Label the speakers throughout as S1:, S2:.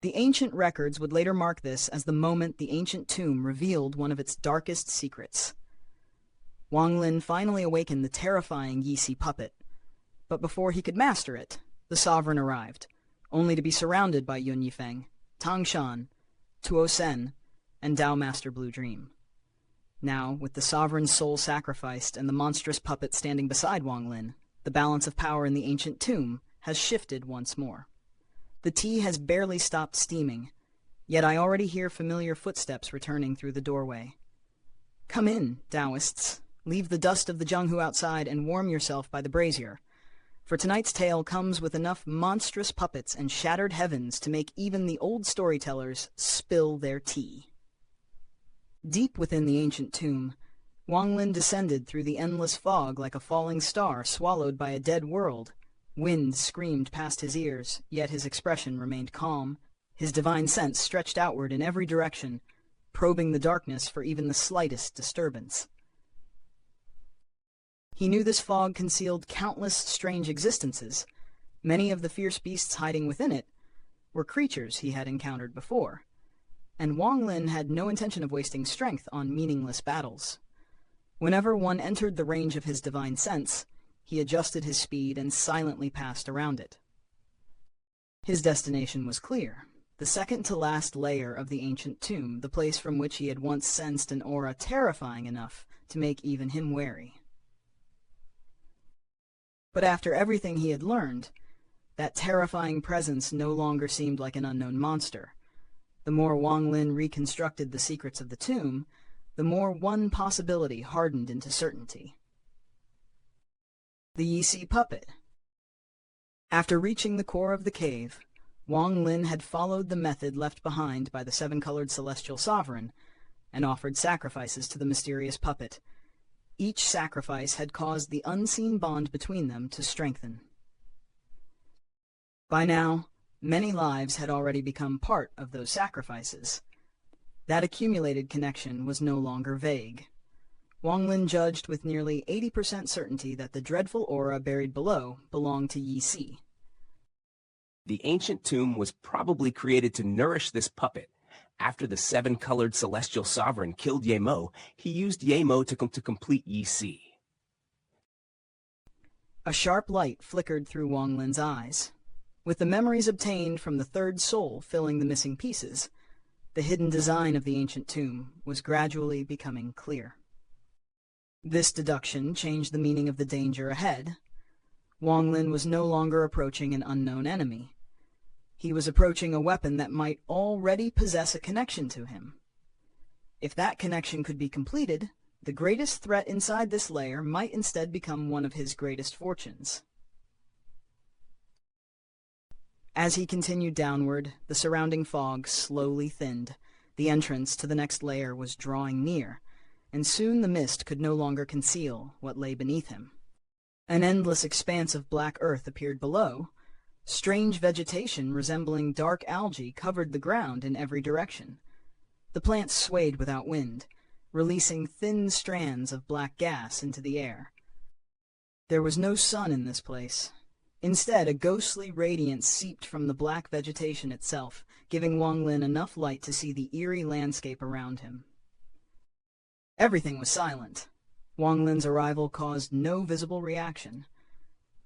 S1: The ancient records would later mark this as the moment the ancient tomb revealed one of its darkest secrets. Wang Lin finally awakened the terrifying Yixi puppet, but before he could master it, the sovereign arrived, only to be surrounded by Yun Yifeng, Tang Shan, Tuo Sen, and Dao Master Blue Dream. Now, with the sovereign's soul sacrificed and the monstrous puppet standing beside Wang Lin, the balance of power in the ancient tomb has shifted once more. The tea has barely stopped steaming, yet I already hear familiar footsteps returning through the doorway. Come in, daoists. Leave the dust of the jianghu outside and warm yourself by the brazier, for tonight's tale comes with enough monstrous puppets and shattered heavens to make even the old storytellers spill their tea. Deep within the ancient tomb, Wang Lin descended through the endless fog like a falling star swallowed by a dead world. Wind screamed past his ears, yet his expression remained calm, his divine sense stretched outward in every direction, probing the darkness for even the slightest disturbance. He knew this fog concealed countless strange existences. Many of the fierce beasts hiding within it were creatures he had encountered before, and Wang Lin had no intention of wasting strength on meaningless battles. Whenever one entered the range of his divine sense, he adjusted his speed and silently passed around it. His destination was clear, the second-to-last layer of the ancient tomb, the place from which he had once sensed an aura terrifying enough to make even him wary. But after everything he had learned, that terrifying presence no longer seemed like an unknown monster. The more Wang Lin reconstructed the secrets of the tomb, the more one possibility hardened into certainty. The Yixi puppet. After reaching the core of the cave, Wang Lin had followed the method left behind by the seven-colored celestial sovereign and offered sacrifices to the mysterious puppet. Each sacrifice had caused the unseen bond between them to strengthen. By now, many lives had already become part of those sacrifices. That accumulated connection was no longer vague. Wang Lin judged with nearly 80% certainty that the dreadful aura buried below belonged to Yixi.
S2: The ancient tomb was probably created to nourish this puppet. After the seven-colored celestial sovereign killed Yemo, he used Yemo to complete Yixi.
S1: A sharp light flickered through Wang Lin's eyes. With the memories obtained from the third soul filling the missing pieces, the hidden design of the ancient tomb was gradually becoming clear. This deduction changed the meaning of the danger ahead. Wang Lin was no longer approaching an unknown enemy. He was approaching a weapon that might already possess a connection to him. If that connection could be completed, the greatest threat inside this layer might instead become one of his greatest fortunes. As he continued downward, the surrounding fog slowly thinned. The entrance to the next layer was drawing near, and soon the mist could no longer conceal what lay beneath him. An endless expanse of black earth appeared below. Strange vegetation resembling dark algae covered the ground in every direction. The plants swayed without wind, releasing thin strands of black gas into the air. There was no sun in this place. Instead, a ghostly radiance seeped from the black vegetation itself, giving Wang Lin enough light to see the eerie landscape around him. Everything was silent. Wang Lin's arrival caused no visible reaction.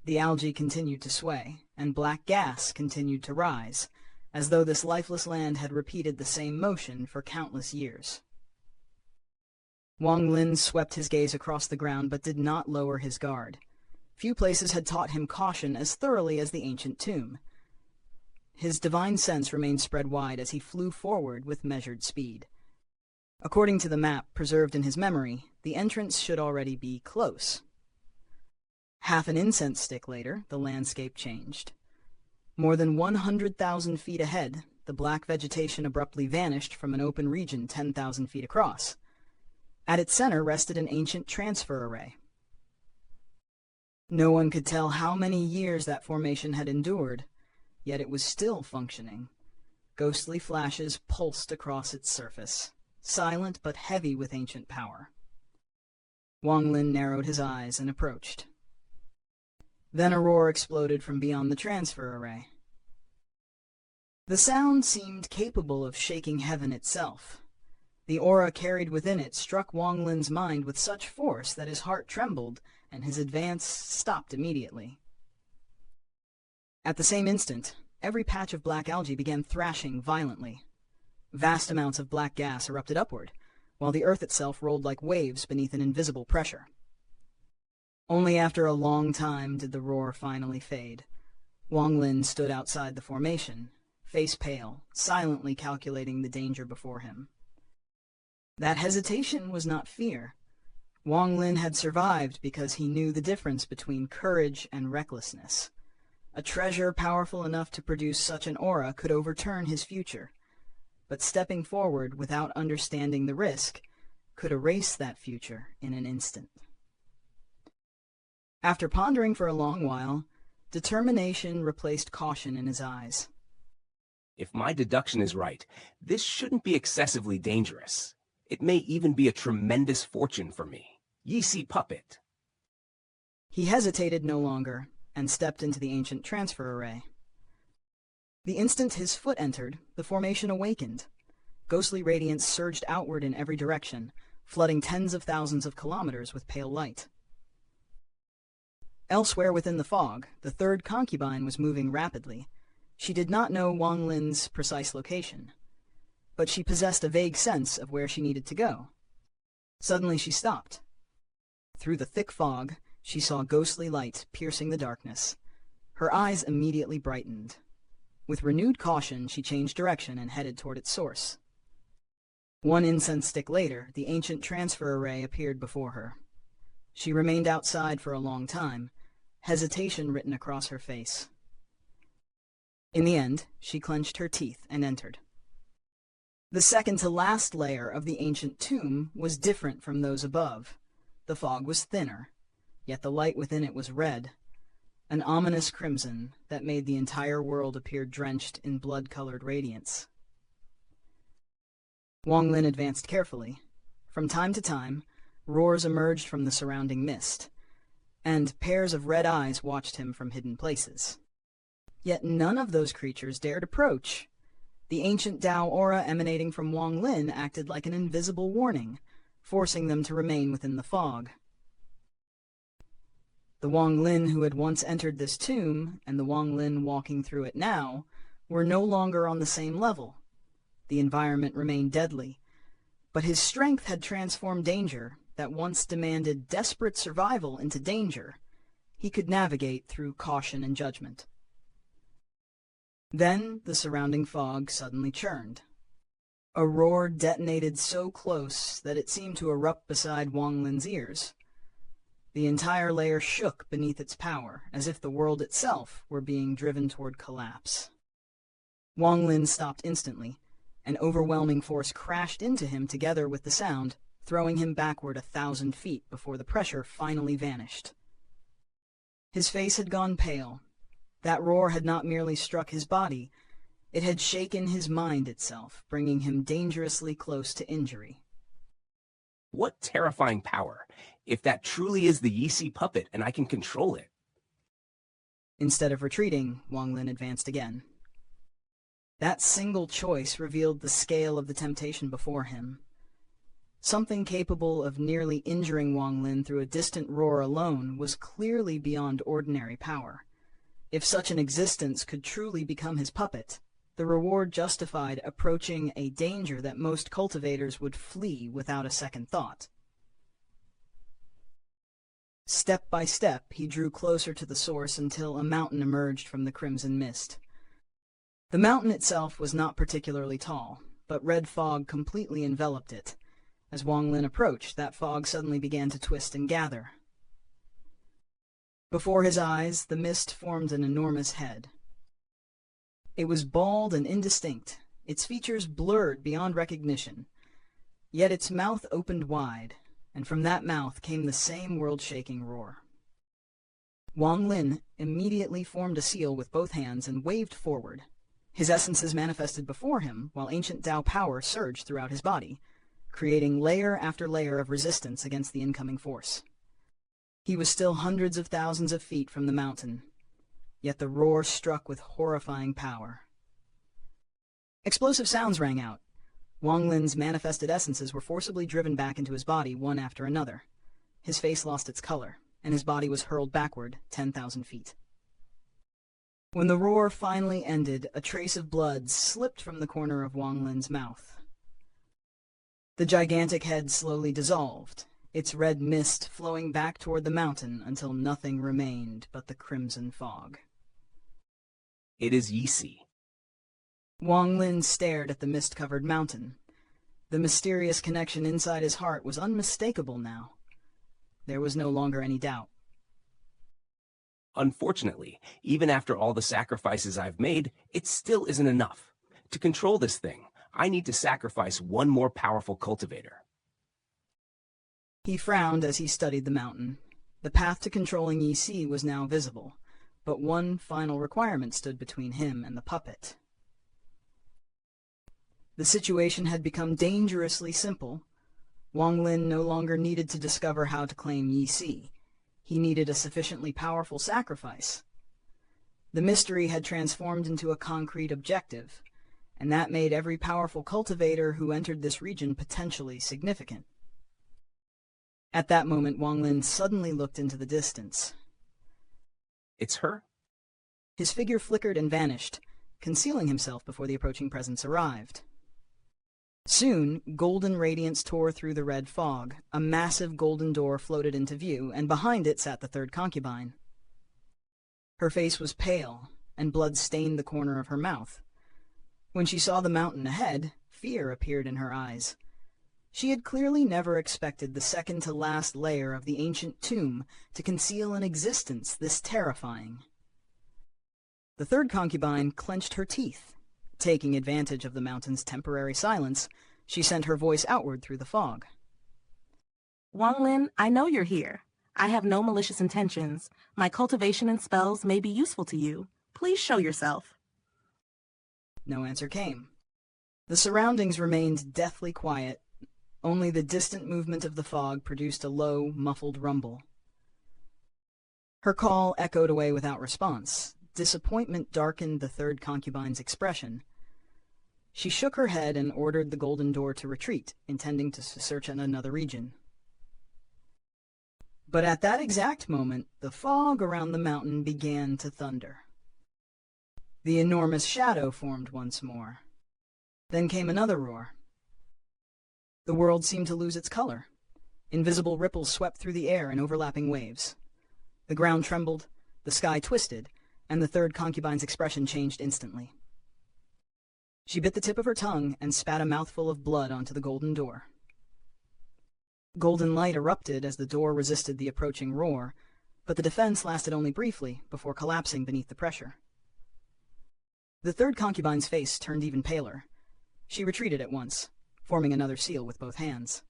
S1: The algae continued to sway, and black gas continued to rise, as though this lifeless land had repeated the same motion for countless years. Wang Lin swept his gaze across the ground but did not lower his guard. Few places had taught him caution as thoroughly as the ancient tomb. His divine sense remained spread wide as he flew forward with measured speed. According to the map preserved in his memory, the entrance should already be close. Half an incense stick later, the landscape changed. More than 100,000 feet ahead, the black vegetation abruptly vanished from an open region 10,000 feet across. At its center rested an ancient transfer array. No one could tell how many years that formation had endured, yet it was still functioning. Ghostly flashes pulsed across its surface, silent but heavy with ancient power. Wang Lin narrowed his eyes and approached. Then a roar exploded from beyond the transfer array. The sound seemed capable of shaking heaven itself. The aura carried within it struck Wang Lin's mind with such force that his heart trembled and his advance stopped immediately. At the same instant, every patch of black algae began thrashing violently. Vast amounts of black gas erupted upward, while the earth itself rolled like waves beneath an invisible pressure. Only after a long time did the roar finally fade. Wang Lin stood outside the formation, face pale, silently calculating the danger before him. That hesitation was not fear. Wang Lin had survived because he knew the difference between courage and recklessness. A treasure powerful enough to produce such an aura could overturn his future, but stepping forward without understanding the risk could erase that future in an instant. After pondering for a long while, determination replaced caution in his eyes.
S2: If my deduction is right, this shouldn't be excessively dangerous. It may even be a tremendous fortune for me. Ye see puppet.
S1: He hesitated no longer and stepped into the ancient transfer array. The instant his foot entered, the formation awakened. Ghostly radiance surged outward in every direction, flooding tens of thousands of kilometers with pale light. Elsewhere within the fog, the third concubine was moving rapidly. She did not know Wang Lin's precise location, but she possessed a vague sense of where she needed to go. Suddenly she stopped. Through the thick fog, she saw ghostly light piercing the darkness. Her eyes immediately brightened. With renewed caution, she changed direction and headed toward its source. One incense stick later, the ancient transfer array appeared before her. She remained outside for a long time, hesitation written across her face. In the end, she clenched her teeth and entered. The second-to-last layer of the ancient tomb was different from those above. The fog was thinner, yet the light within it was red, an ominous crimson that made the entire world appear drenched in blood-colored radiance. Wang Lin advanced carefully. From time to time, roars emerged from the surrounding mist, and pairs of red eyes watched him from hidden places. Yet none of those creatures dared approach. The ancient Dao aura emanating from Wang Lin acted like an invisible warning, forcing them to remain within the fog. The Wang Lin who had once entered this tomb, and the Wang Lin walking through it now, were no longer on the same level. The environment remained deadly, but his strength had transformed danger that once demanded desperate survival into danger he could navigate through caution and judgment. Then the surrounding fog suddenly churned. A roar detonated so close that it seemed to erupt beside Wang Lin's ears. The entire layer shook beneath its power, as if the world itself were being driven toward collapse. Wang Lin stopped instantly. An overwhelming force crashed into him together with the sound, throwing him backward 1,000 feet before the pressure finally vanished. His face had gone pale. That roar had not merely struck his body, it had shaken his mind itself, bringing him dangerously close to injury.
S2: What terrifying power, if that truly is the Yisi puppet and I can control it.
S1: Instead of retreating, Wang Lin advanced again. That single choice revealed the scale of the temptation before him. Something capable of nearly injuring Wang Lin through a distant roar alone was clearly beyond ordinary power. If such an existence could truly become his puppet, the reward justified approaching a danger that most cultivators would flee without a second thought. Step by step, he drew closer to the source until a mountain emerged from the crimson mist. The mountain itself was not particularly tall, but red fog completely enveloped it. As Wang Lin approached, that fog suddenly began to twist and gather. Before his eyes, the mist formed an enormous head. It was bald and indistinct, its features blurred beyond recognition. Yet its mouth opened wide, and from that mouth came the same world-shaking roar. Wang Lin immediately formed a seal with both hands and waved forward. His essences manifested before him, while ancient Dao power surged throughout his body, creating layer after layer of resistance against the incoming force. He was still hundreds of thousands of feet from the mountain, yet the roar struck with horrifying power. Explosive sounds rang out. Wang Lin's manifested essences were forcibly driven back into his body one after another. His face lost its color, and his body was hurled backward 10,000 feet. When the roar finally ended, a trace of blood slipped from the corner of Wang Lin's mouth. The gigantic head slowly dissolved, its red mist flowing back toward the mountain until nothing remained but the crimson fog.
S2: It is Yixi.
S1: Wang Lin stared at the mist-covered mountain. The mysterious connection inside his heart was unmistakable now. There was no longer any doubt.
S2: Unfortunately, even after all the sacrifices I've made, it still isn't enough. To control this thing, I need to sacrifice one more powerful cultivator.
S1: He frowned as he studied the mountain. The path to controlling Yixi was now visible, but one final requirement stood between him and the puppet. The situation had become dangerously simple. Wang Lin no longer needed to discover how to claim Yixi. He needed a sufficiently powerful sacrifice. The mystery had transformed into a concrete objective, and that made every powerful cultivator who entered this region potentially significant. At that moment, Wang Lin suddenly looked into the distance.
S2: It's her?
S1: His figure flickered and vanished, concealing himself before the approaching presence arrived. Soon, golden radiance tore through the red fog. A massive golden door floated into view, and behind it sat the third concubine. Her face was pale, and blood stained the corner of her mouth. When she saw the mountain ahead, fear appeared in her eyes. She had clearly never expected the second-to-last layer of the ancient tomb to conceal an existence this terrifying. The third concubine clenched her teeth. Taking advantage of the mountain's temporary silence, she sent her voice outward through the fog.
S3: Wang Lin, I know you're here. I have no malicious intentions. My cultivation and spells may be useful to you. Please show yourself.
S1: No answer came. The surroundings remained deathly quiet. Only the distant movement of the fog produced a low, muffled rumble. Her call echoed away without response. Disappointment darkened the third concubine's expression. She shook her head and ordered the golden door to retreat, intending to search in another region. But at that exact moment, the fog around the mountain began to thunder. The enormous shadow formed once more. Then came another roar. The world seemed to lose its color. Invisible ripples swept through the air in overlapping waves. The ground trembled, the sky twisted, and the third concubine's expression changed instantly. She bit the tip of her tongue and spat a mouthful of blood onto the golden door. Golden light erupted as the door resisted the approaching roar, but the defense lasted only briefly before collapsing beneath the pressure. The third concubine's face turned even paler. She retreated at once, forming another seal with both hands.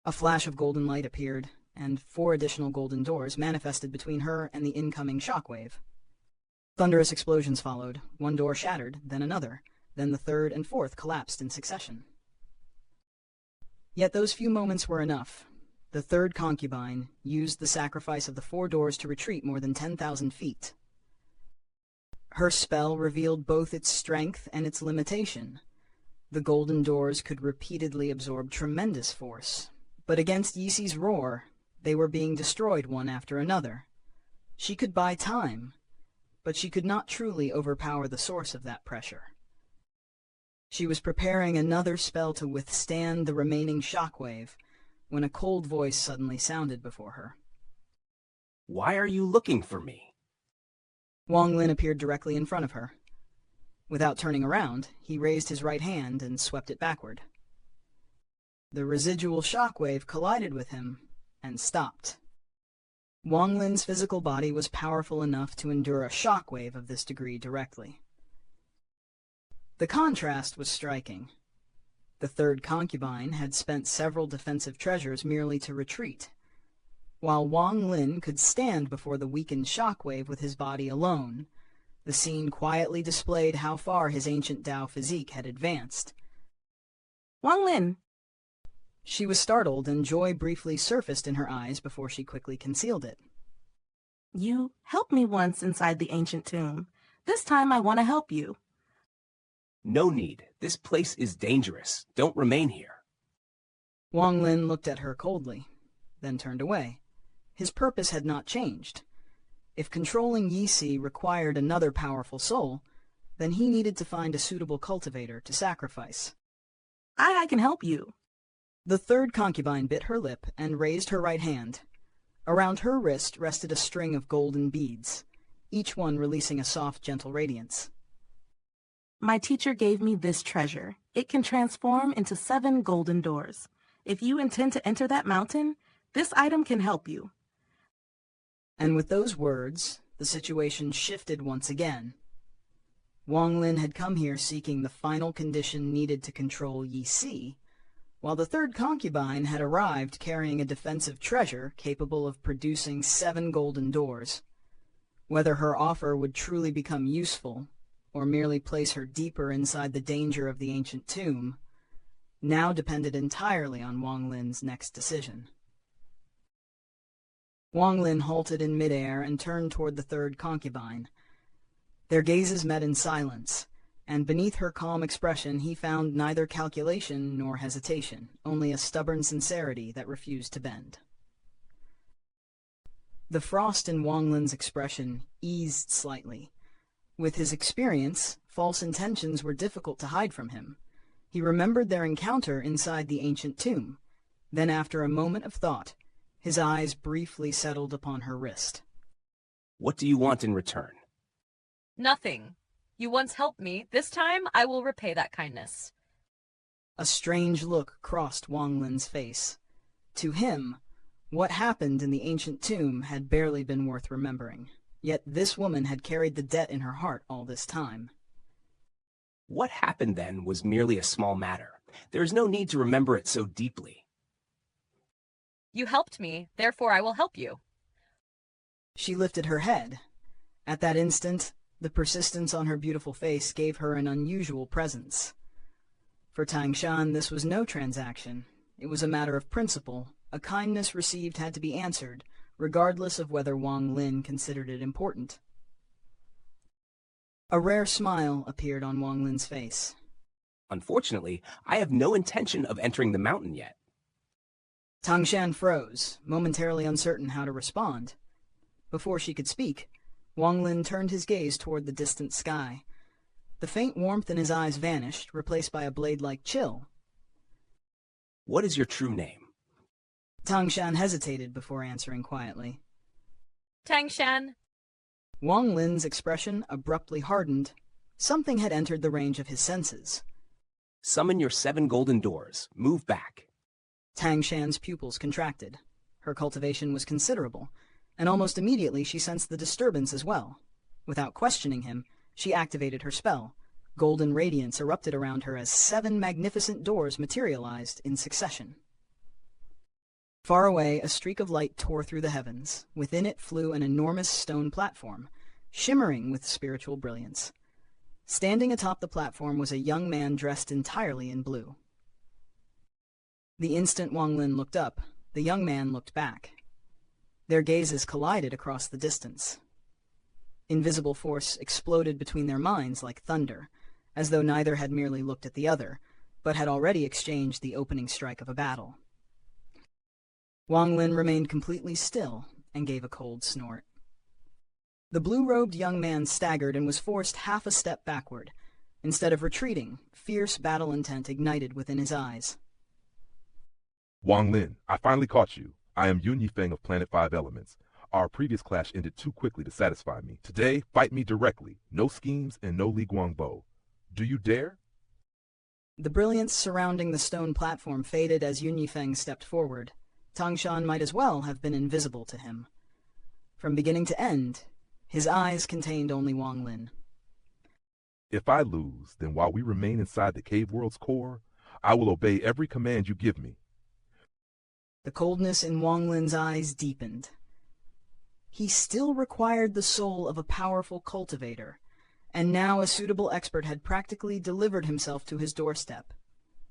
S1: A flash of golden light appeared, and 4 additional golden doors manifested between her and the incoming shockwave. Thunderous explosions followed. One door shattered, then another, then the third and fourth collapsed in succession. Yet those few moments were enough. The third concubine used the sacrifice of the 4 doors to retreat more than 10,000 feet. Her spell revealed both its strength and its limitation. The golden doors could repeatedly absorb tremendous force, but against Yixi's roar, they were being destroyed one after another. She could buy time, but she could not truly overpower the source of that pressure. She was preparing another spell to withstand the remaining shockwave when a cold voice suddenly sounded before her.
S2: Why are you looking for me?
S1: Wang Lin appeared directly in front of her. Without turning around, he raised his right hand and swept it backward. The residual shockwave collided with him and stopped. Wang Lin's physical body was powerful enough to endure a shockwave of this degree directly. The contrast was striking. The third concubine had spent several defensive treasures merely to retreat, while Wang Lin could stand before the weakened shockwave with his body alone. The scene quietly displayed how far his ancient Dao physique had advanced.
S3: Wang Lin!
S1: She was startled, and joy briefly surfaced in her eyes before she quickly concealed it.
S3: You helped me once inside the ancient tomb. This time I want to help you.
S2: No need. This place is dangerous. Don't remain here.
S1: Wang Lin looked at her coldly, then turned away. His purpose had not changed. If controlling Yixi required another powerful soul, then he needed to find a suitable cultivator to sacrifice.
S3: I can help you.
S1: The third concubine bit her lip and raised her right hand. Around her wrist rested a string of golden beads, each one releasing a soft, gentle radiance.
S3: My teacher gave me this treasure. It can transform into 7 golden doors. If you intend to enter that mountain, this item can help you.
S1: And with those words, the situation shifted once again. Wang Lin had come here seeking the final condition needed to control Yixi, while the third concubine had arrived carrying a defensive treasure capable of producing 7 golden doors. Whether her offer would truly become useful, or merely place her deeper inside the danger of the ancient tomb, now depended entirely on Wang Lin's next decision. Wang Lin halted in midair and turned toward the third concubine. Their gazes met in silence, and beneath her calm expression he found neither calculation nor hesitation, only a stubborn sincerity that refused to bend. The frost in Wang Lin's expression eased slightly. With his experience, false intentions were difficult to hide from him. He remembered their encounter inside the ancient tomb. Then, after a moment of thought, his eyes briefly settled upon her wrist.
S2: What do you want in return?
S4: Nothing. You once helped me. This time, I will repay that kindness.
S1: A strange look crossed Wang Lin's face. To him, what happened in the ancient tomb had barely been worth remembering. Yet this woman had carried the debt in her heart all this time.
S2: What happened then was merely a small matter. There is no need to remember it so deeply.
S4: You helped me, therefore I will help you.
S1: She lifted her head. At that instant, the persistence on her beautiful face gave her an unusual presence. For Tang Shan, this was no transaction. It was a matter of principle. A kindness received had to be answered, regardless of whether Wang Lin considered it important. A rare smile appeared on Wang Lin's face.
S2: Unfortunately, I have no intention of entering the mountain yet.
S1: Tang Shan froze, momentarily uncertain how to respond. Before she could speak, Wang Lin turned his gaze toward the distant sky. The faint warmth in his eyes vanished, replaced by a blade-like chill.
S2: What is your true name?
S1: Tang Shan hesitated before answering quietly.
S4: Tang Shan.
S1: Wang Lin's expression abruptly hardened. Something had entered the range of his senses.
S2: Summon your 7 golden doors. Move back.
S1: Tang Shan's pupils contracted. Her cultivation was considerable, and almost immediately she sensed the disturbance as well. Without questioning him, she activated her spell. Golden radiance erupted around her as 7 magnificent doors materialized in succession. Far away, a streak of light tore through the heavens. Within it flew an enormous stone platform, shimmering with spiritual brilliance. Standing atop the platform was a young man dressed entirely in blue. The instant Wang Lin looked up, the young man looked back. Their gazes collided across the distance. Invisible force exploded between their minds like thunder, as though neither had merely looked at the other, but had already exchanged the opening strike of a battle. Wang Lin remained completely still and gave a cold snort. The blue-robed young man staggered and was forced half a step backward. Instead of retreating, fierce battle intent ignited within his eyes.
S5: Wang Lin, I finally caught you. I am Yun Yifeng of Planet 5 Elements. Our previous clash ended too quickly to satisfy me. Today, fight me directly. No schemes and no Li Guangbo. Do you dare?
S1: The brilliance surrounding the stone platform faded as Yun Yifeng stepped forward. Tang Shan might as well have been invisible to him. From beginning to end, his eyes contained only Wang Lin.
S5: If I lose, then while we remain inside the cave world's core, I will obey every command you give me.
S1: The coldness in Wang Lin's eyes deepened. He still required the soul of a powerful cultivator, and now a suitable expert had practically delivered himself to his doorstep.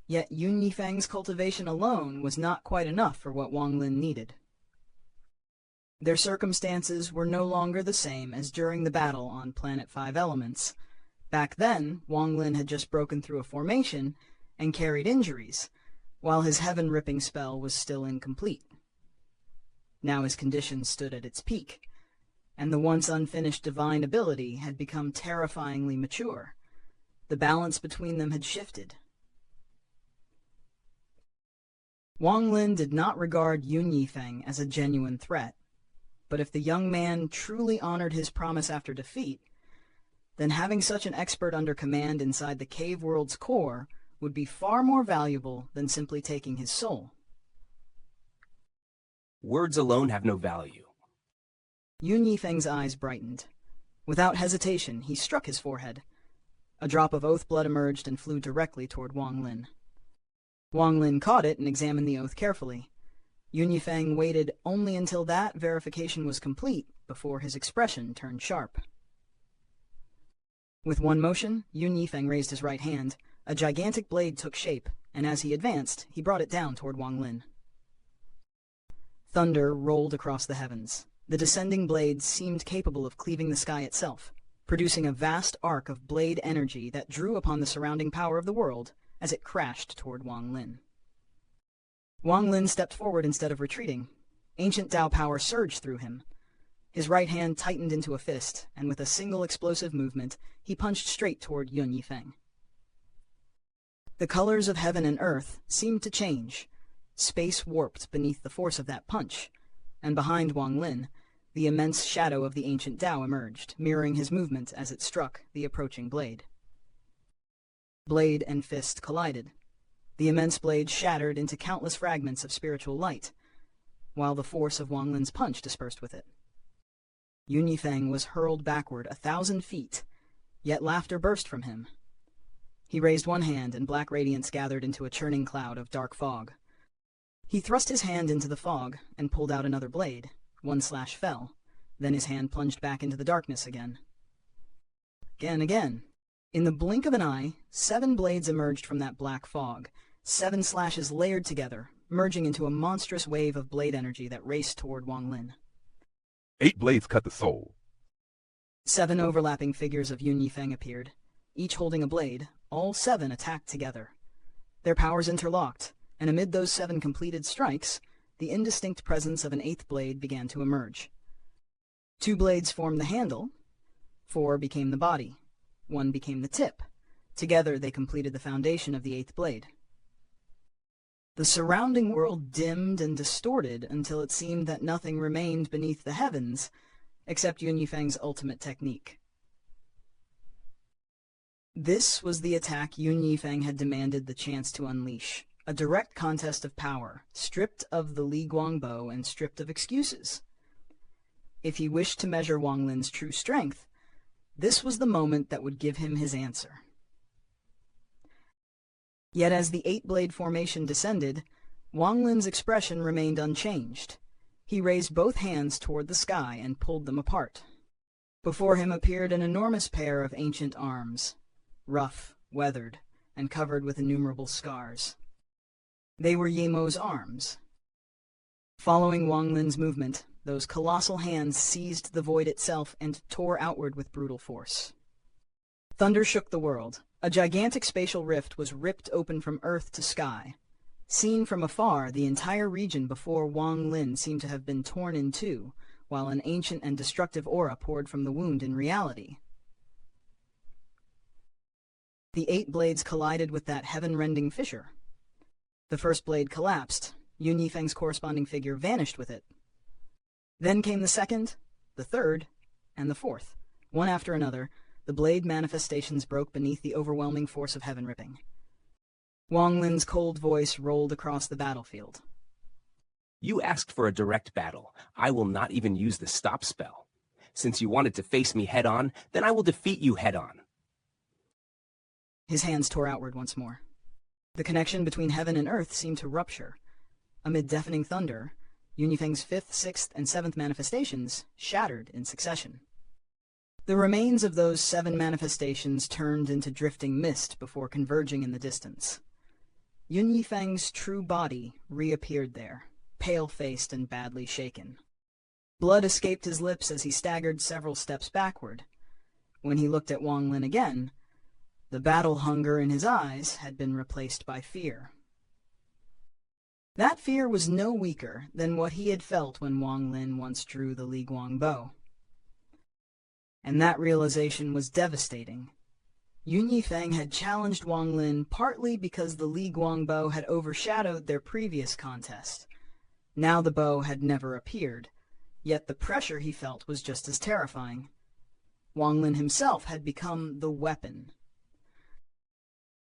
S1: Yet Yun Yifeng's cultivation alone was not quite enough for what Wang Lin needed. Their circumstances were no longer the same as during the battle on Planet 5 Elements. Back then, Wang Lin had just broken through a formation and carried injuries, while his heaven-ripping spell was still incomplete. Now his condition stood at its peak, and the once unfinished divine ability had become terrifyingly mature. The balance between them had shifted. Wang Lin did not regard Yun Yifeng as a genuine threat, but if the young man truly honored his promise after defeat, then having such an expert under command inside the cave world's core would be far more valuable than simply taking his soul.
S2: Words alone have no value.
S1: Yun Yifeng's eyes brightened. Without hesitation, he struck his forehead. A drop of oath blood emerged and flew directly toward Wang Lin. Wang Lin caught it and examined the oath carefully. Yun Yifeng waited only until that verification was complete before his expression turned sharp. With one motion, Yun Yifeng raised his right hand. A gigantic blade took shape, and as he advanced, he brought it down toward Wang Lin. Thunder rolled across the heavens. The descending blade seemed capable of cleaving the sky itself, producing a vast arc of blade energy that drew upon the surrounding power of the world as it crashed toward Wang Lin. Wang Lin stepped forward instead of retreating. Ancient Dao power surged through him. His right hand tightened into a fist, and with a single explosive movement, he punched straight toward Yun Yifeng. The colors of heaven and earth seemed to change. Space warped beneath the force of that punch, and behind Wang Lin, the immense shadow of the ancient Dao emerged, mirroring his movement as it struck the approaching blade. Blade and fist collided. The immense blade shattered into countless fragments of spiritual light, while the force of Wang Lin's punch dispersed with it. Yun Yifeng was hurled backward 1,000 feet, yet laughter burst from him. He raised one hand, and black radiance gathered into a churning cloud of dark fog. He thrust his hand into the fog and pulled out another blade. One slash fell. Then his hand plunged back into the darkness again. Again. In the blink of an eye, 7 blades emerged from that black fog, 7 slashes layered together, merging into a monstrous wave of blade energy that raced toward Wang Lin.
S5: 8 blades cut the soul.
S1: 7 overlapping figures of Yun Yifeng appeared, each holding a blade. All 7 attacked together. Their powers interlocked, and amid those 7 completed strikes, the indistinct presence of an 8th blade began to emerge. 2 blades formed the handle, 4 became the body, 1 became the tip. Together they completed the foundation of the 8th blade. The surrounding world dimmed and distorted until it seemed that nothing remained beneath the heavens except Yun Yifeng's ultimate technique. This was the attack Yun Yifeng had demanded the chance to unleash, a direct contest of power, stripped of the Li Guangbo and stripped of excuses. If he wished to measure Wang Lin's true strength, this was the moment that would give him his answer. Yet as the 8-blade formation descended, Wang Lin's expression remained unchanged. He raised both hands toward the sky and pulled them apart. Before him appeared an enormous pair of ancient arms, rough, weathered, and covered with innumerable scars. They were Yemo's arms. Following Wang Lin's movement, those colossal hands seized the void itself and tore outward with brutal force. Thunder shook the world. A gigantic spatial rift was ripped open from earth to sky. Seen from afar, the entire region before Wang Lin seemed to have been torn in two, while an ancient and destructive aura poured from the wound in reality. The 8 blades collided with that heaven-rending fissure. The first blade collapsed. Yun Yifeng's corresponding figure vanished with it. Then came the second, the third, and the fourth. One after another, the blade manifestations broke beneath the overwhelming force of heaven ripping. Wang Lin's cold voice rolled across the battlefield.
S2: You asked for a direct battle. I will not even use the stop spell. Since you wanted to face me head-on, then I will defeat you head-on.
S1: His hands tore outward once more. The connection between heaven and earth seemed to rupture. Amid deafening thunder, Yun Yifeng's 5th, 6th, and 7th manifestations shattered in succession. The remains of those 7 manifestations turned into drifting mist before converging in the distance. Yun Yifeng's true body reappeared there, pale-faced and badly shaken. Blood escaped his lips as he staggered several steps backward. When he looked at Wang Lin again, The battle hunger in his eyes had been replaced by fear. That fear was no weaker than what he had felt when Wang Lin once drew the Li Guang bow. And that realization was devastating. Yun Yifeng had challenged Wang Lin partly because the Li Guang bow had overshadowed their previous contest. Now the bow had never appeared, yet the pressure he felt was just as terrifying. Wang Lin himself had become the weapon.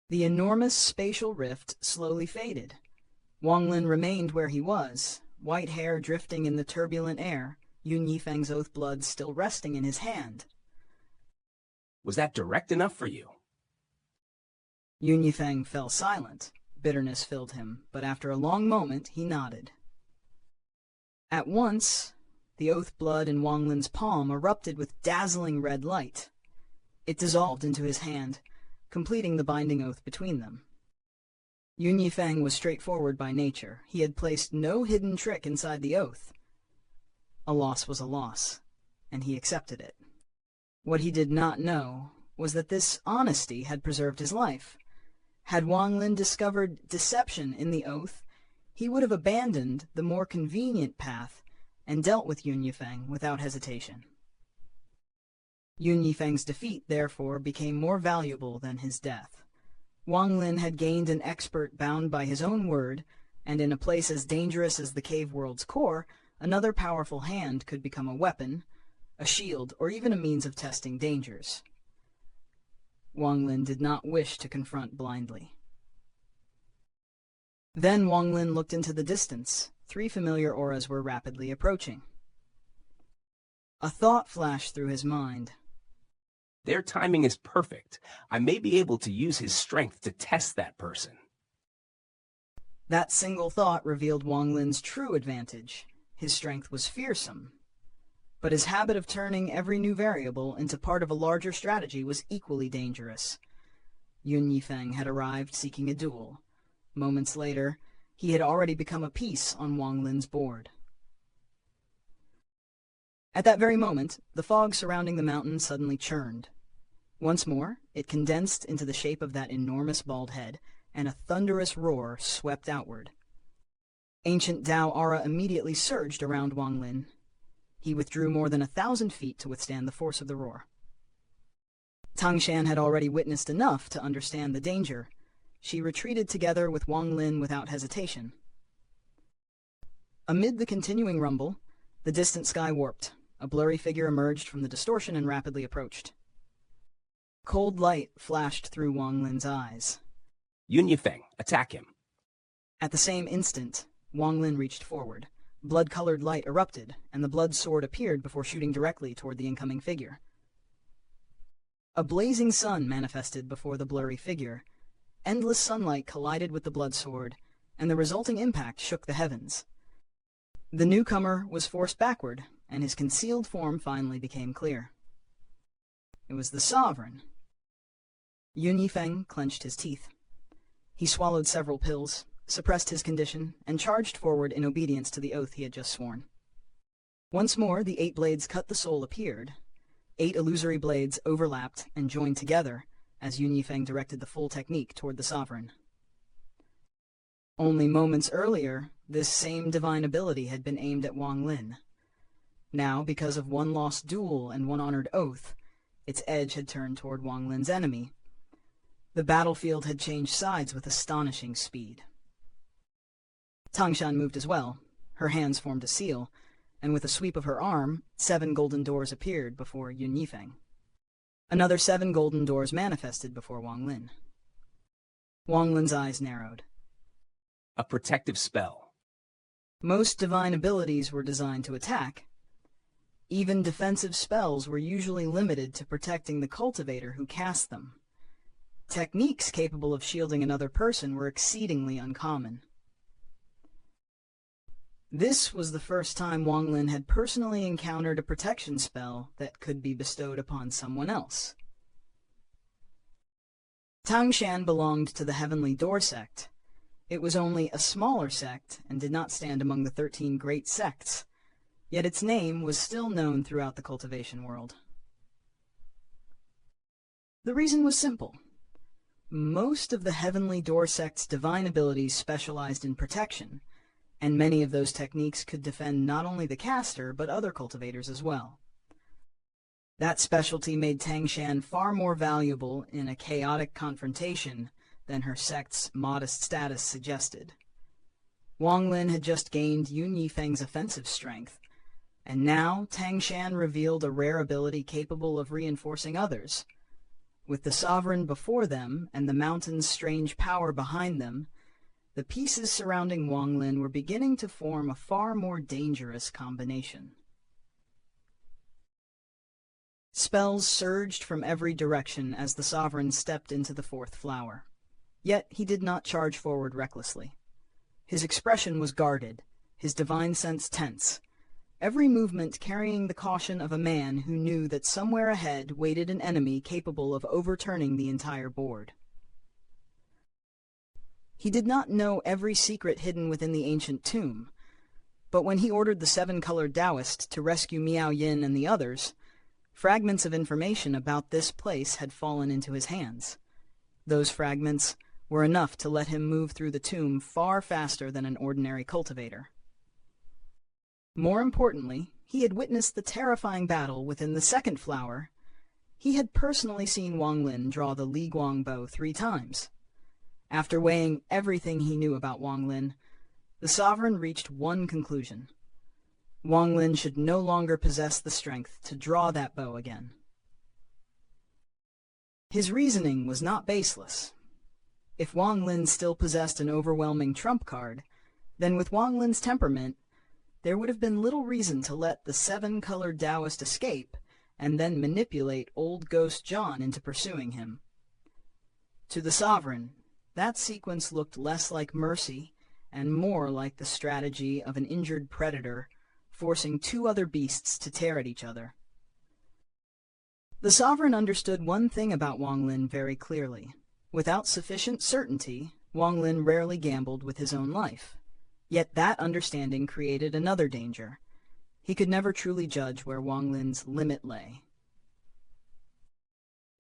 S1: The enormous spatial rift slowly faded. Wang Lin remained where he was, white hair drifting in the turbulent air, Yun Yifeng's oath blood still resting in his hand.
S2: Was that direct enough for you?
S1: Yun Yifeng fell silent. Bitterness filled him, but after a long moment he nodded. At once, the oath blood in Wang Lin's palm erupted with dazzling red light. It dissolved into his hand, completing the binding oath between them. Yun Yifeng was straightforward by nature. He had placed no hidden trick inside the oath. A loss was a loss, and he accepted it. What he did not know was that this honesty had preserved his life. Had Wang Lin discovered deception in the oath, he would have abandoned the more convenient path and dealt with Yun Yifeng without hesitation. Yun Yifeng's defeat, therefore, became more valuable than his death. Wang Lin had gained an expert bound by his own word, and in a place as dangerous as the cave world's core, another powerful hand could become a weapon, a shield, or even a means of testing dangers. Wang Lin did not wish to confront blindly. Then Wang Lin looked into the distance. 3 familiar auras were rapidly approaching. A thought flashed through his mind.
S2: Their timing is perfect. I may be able to use his strength to test that person.
S1: That single thought revealed Wang Lin's true advantage. His strength was fearsome, but his habit of turning every new variable into part of a larger strategy was equally dangerous. Yun Yifeng had arrived seeking a duel. Moments later, he had already become a piece on Wang Lin's board. At that very moment, the fog surrounding the mountain suddenly churned. Once more, it condensed into the shape of that enormous bald head, and a thunderous roar swept outward. Ancient Dao aura immediately surged around Wang Lin. He withdrew more than 1,000 feet to withstand the force of the roar. Tang Shan had already witnessed enough to understand the danger. She retreated together with Wang Lin without hesitation. Amid the continuing rumble, the distant sky warped. A blurry figure emerged from the distortion and rapidly approached. Cold light flashed through Wang Lin's eyes.
S2: Yun Yifeng, attack him.
S1: At the same instant, Wang Lin reached forward. Blood-colored light erupted, and the blood sword appeared before shooting directly toward the incoming figure. A blazing sun manifested before the blurry figure. Endless sunlight collided with the blood sword, and the resulting impact shook the heavens. The newcomer was forced backward, and his concealed form finally became clear. It was the sovereign. Yun Yifeng clenched his teeth. He swallowed several pills, suppressed his condition, and charged forward in obedience to the oath he had just sworn. Once more, the 8 blades cut the soul appeared. 8 illusory blades overlapped and joined together as Yun Yifeng directed the full technique toward the sovereign. Only moments earlier, this same divine ability had been aimed at Wang Lin. Now, because of one lost duel and one honored oath, its edge had turned toward Wang Lin's enemy. The battlefield had changed sides with astonishing speed. Tang Shan moved as well. Her hands formed a seal, and with a sweep of her arm, 7 golden doors appeared before Yun Yifeng. Another 7 golden doors manifested before Wang Lin. Wang Lin's eyes narrowed.
S2: A protective spell.
S1: Most divine abilities were designed to attack. Even defensive spells were usually limited to protecting the cultivator who cast them. Techniques capable of shielding another person were exceedingly uncommon. This was the first time Wang Lin had personally encountered a protection spell that could be bestowed upon someone else. Tang Shan belonged to the Heavenly Door sect. It was only a smaller sect and did not stand among the 13 great sects, yet its name was still known throughout the cultivation world. The reason was simple. Most of the Heavenly Door sect's divine abilities specialized in protection, and many of those techniques could defend not only the caster, but other cultivators as well. That specialty made Tang Shan far more valuable in a chaotic confrontation than her sect's modest status suggested. Wang Lin had just gained Yun Yifeng's offensive strength, and now Tang Shan revealed a rare ability capable of reinforcing others. With the sovereign before them and the mountain's strange power behind them, the pieces surrounding Wang Lin were beginning to form a far more dangerous combination. Spells surged from every direction as the sovereign stepped into the fourth flower. Yet he did not charge forward recklessly. His expression was guarded, his divine sense tense, every movement carrying the caution of a man who knew that somewhere ahead waited an enemy capable of overturning the entire board. He did not know every secret hidden within the ancient tomb, but when he ordered the seven-colored Daoist to rescue Miao Yin and the others, fragments of information about this place had fallen into his hands. Those fragments were enough to let him move through the tomb far faster than an ordinary cultivator. More importantly, he had witnessed the terrifying battle within the second flower. He had personally seen Wang Lin draw the Li Guang bow 3 times. After weighing everything he knew about Wang Lin, the sovereign reached one conclusion. Wang Lin should no longer possess the strength to draw that bow again. His reasoning was not baseless. If Wang Lin still possessed an overwhelming trump card, then with Wang Lin's temperament, there would have been little reason to let the seven-colored Daoist escape and then manipulate old Ghost John into pursuing him. To the sovereign, that sequence looked less like mercy and more like the strategy of an injured predator forcing 2 other beasts to tear at each other. The sovereign understood one thing about Wang Lin very clearly. Without sufficient certainty, Wang Lin rarely gambled with his own life. Yet that understanding created another danger. He could never truly judge where Wang Lin's limit lay.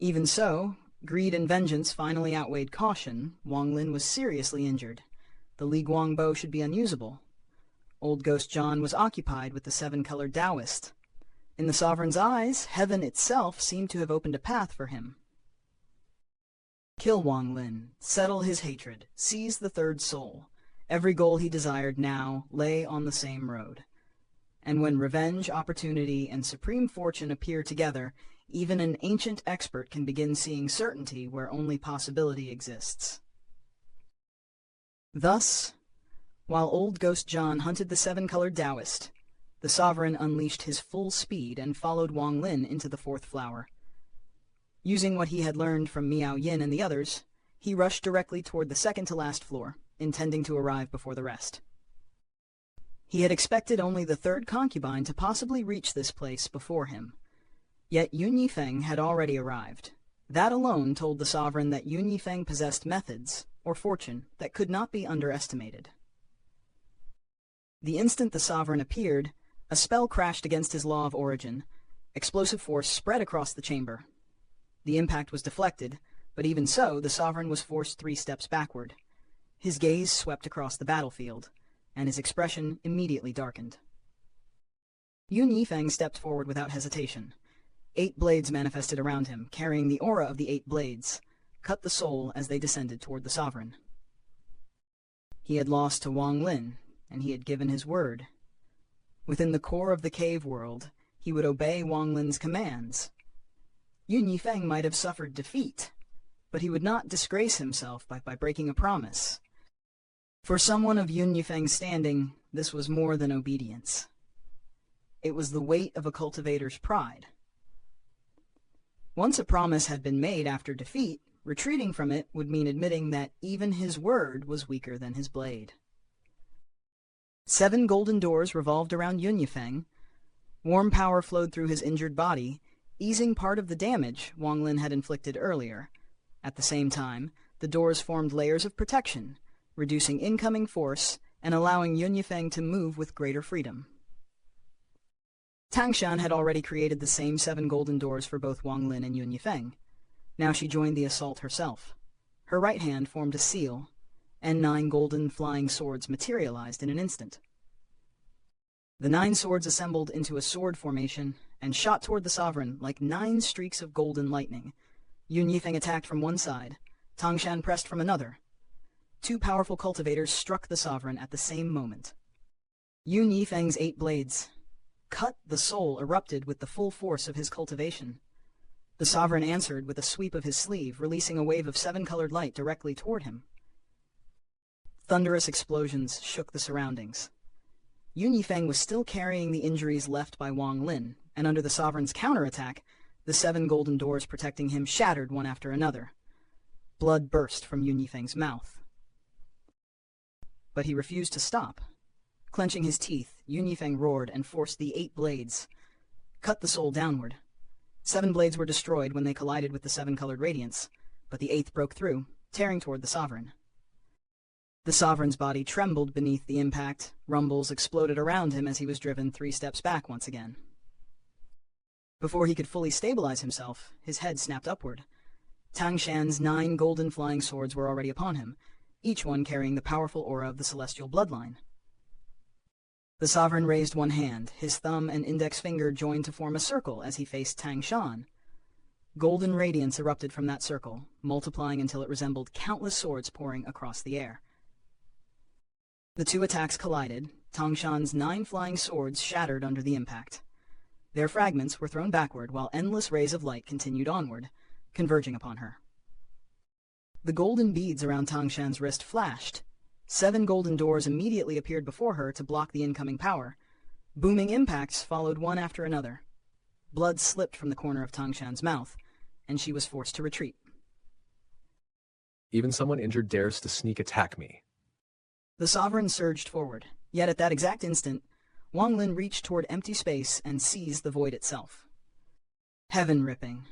S1: Even so, greed and vengeance finally outweighed caution. Wang Lin was seriously injured. The Li Guang bow should be unusable. Old Ghost John was occupied with the seven-colored Daoist. In the sovereign's eyes, heaven itself seemed to have opened a path for him. Kill Wang Lin, settle his hatred, seize the third soul. Every goal he desired now lay on the same road. And when revenge, opportunity, and supreme fortune appear together, even an ancient expert can begin seeing certainty where only possibility exists. Thus, while old Ghost John hunted the seven-colored Daoist, the sovereign unleashed his full speed and followed Wang Lin into the fourth flower. Using what he had learned from Miao Yin and the others, he rushed directly toward the second-to-last floor, intending to arrive before the rest. He had expected only the third concubine to possibly reach this place before him. Yet Yun Yifeng had already arrived. That alone told the sovereign that Yun Yifeng possessed methods, or fortune, that could not be underestimated. The instant the sovereign appeared, a spell crashed against his law of origin. Explosive force spread across the chamber. The impact was deflected, but even so, the sovereign was forced 3 steps backward. His gaze swept across the battlefield, and his expression immediately darkened. Yun Yifeng stepped forward without hesitation. 8 blades manifested around him, carrying the aura of the 8 blades, cut the soul as they descended toward the sovereign. He had lost to Wang Lin, and he had given his word. Within the core of the cave world, he would obey Wang Lin's commands. Yun Yifeng might have suffered defeat, but he would not disgrace himself by breaking a promise. For someone of Yun Yifeng's standing, this was more than obedience. It was the weight of a cultivator's pride. Once a promise had been made after defeat, retreating from it would mean admitting that even his word was weaker than his blade. 7 golden doors revolved around Yun Yifeng. Warm power flowed through his injured body, easing part of the damage Wang Lin had inflicted earlier. At the same time, the doors formed layers of protection, reducing incoming force and allowing Yun Yifeng to move with greater freedom. Tang Shan had already created the same 7 golden doors for both Wang Lin and Yun Yifeng. Now she joined the assault herself. Her right hand formed a seal, and 9 golden flying swords materialized in an instant. The 9 swords assembled into a sword formation and shot toward the sovereign like 9 streaks of golden lightning. Yun Yifeng attacked from one side, Tang Shan pressed from another. 2 powerful cultivators struck the sovereign at the same moment. Yun Yifeng's 8 blades cut the soul erupted with the full force of his cultivation. The sovereign answered with a sweep of his sleeve, releasing a wave of 7-colored light directly toward him. Thunderous explosions shook the surroundings. Yun Yifeng was still carrying the injuries left by Wang Lin, and under the sovereign's counterattack, the 7 golden doors protecting him shattered one after another. Blood burst from Yun Yifeng's mouth. But he refused to stop. Clenching his teeth, Yun Yifeng roared and forced the 8 blades, cut the soul downward. 7 blades were destroyed when they collided with the 7-colored radiance, but the 8th broke through, tearing toward the sovereign. The sovereign's body trembled beneath the impact. Rumbles exploded around him as he was driven 3 steps back once again. Before he could fully stabilize himself, his head snapped upward. Tang Shan's 9 golden flying swords were already upon him, each one carrying the powerful aura of the celestial bloodline. The sovereign raised one hand, his thumb and index finger joined to form a circle as he faced Tang Shan. Golden radiance erupted from that circle, multiplying until it resembled countless swords pouring across the air. The 2 attacks collided. Tang Shan's 9 flying swords shattered under the impact. Their fragments were thrown backward while endless rays of light continued onward, converging upon her. The golden beads around Tang Shan's wrist flashed. 7 golden doors immediately appeared before her to block the incoming power. Booming impacts followed one after another. Blood slipped from the corner of Tang Shan's mouth, and she was forced to retreat.
S6: Even someone injured dares to sneak attack me.
S1: The sovereign surged forward, yet at that exact instant, Wang Lin reached toward empty space and seized the void itself. Heaven-ripping.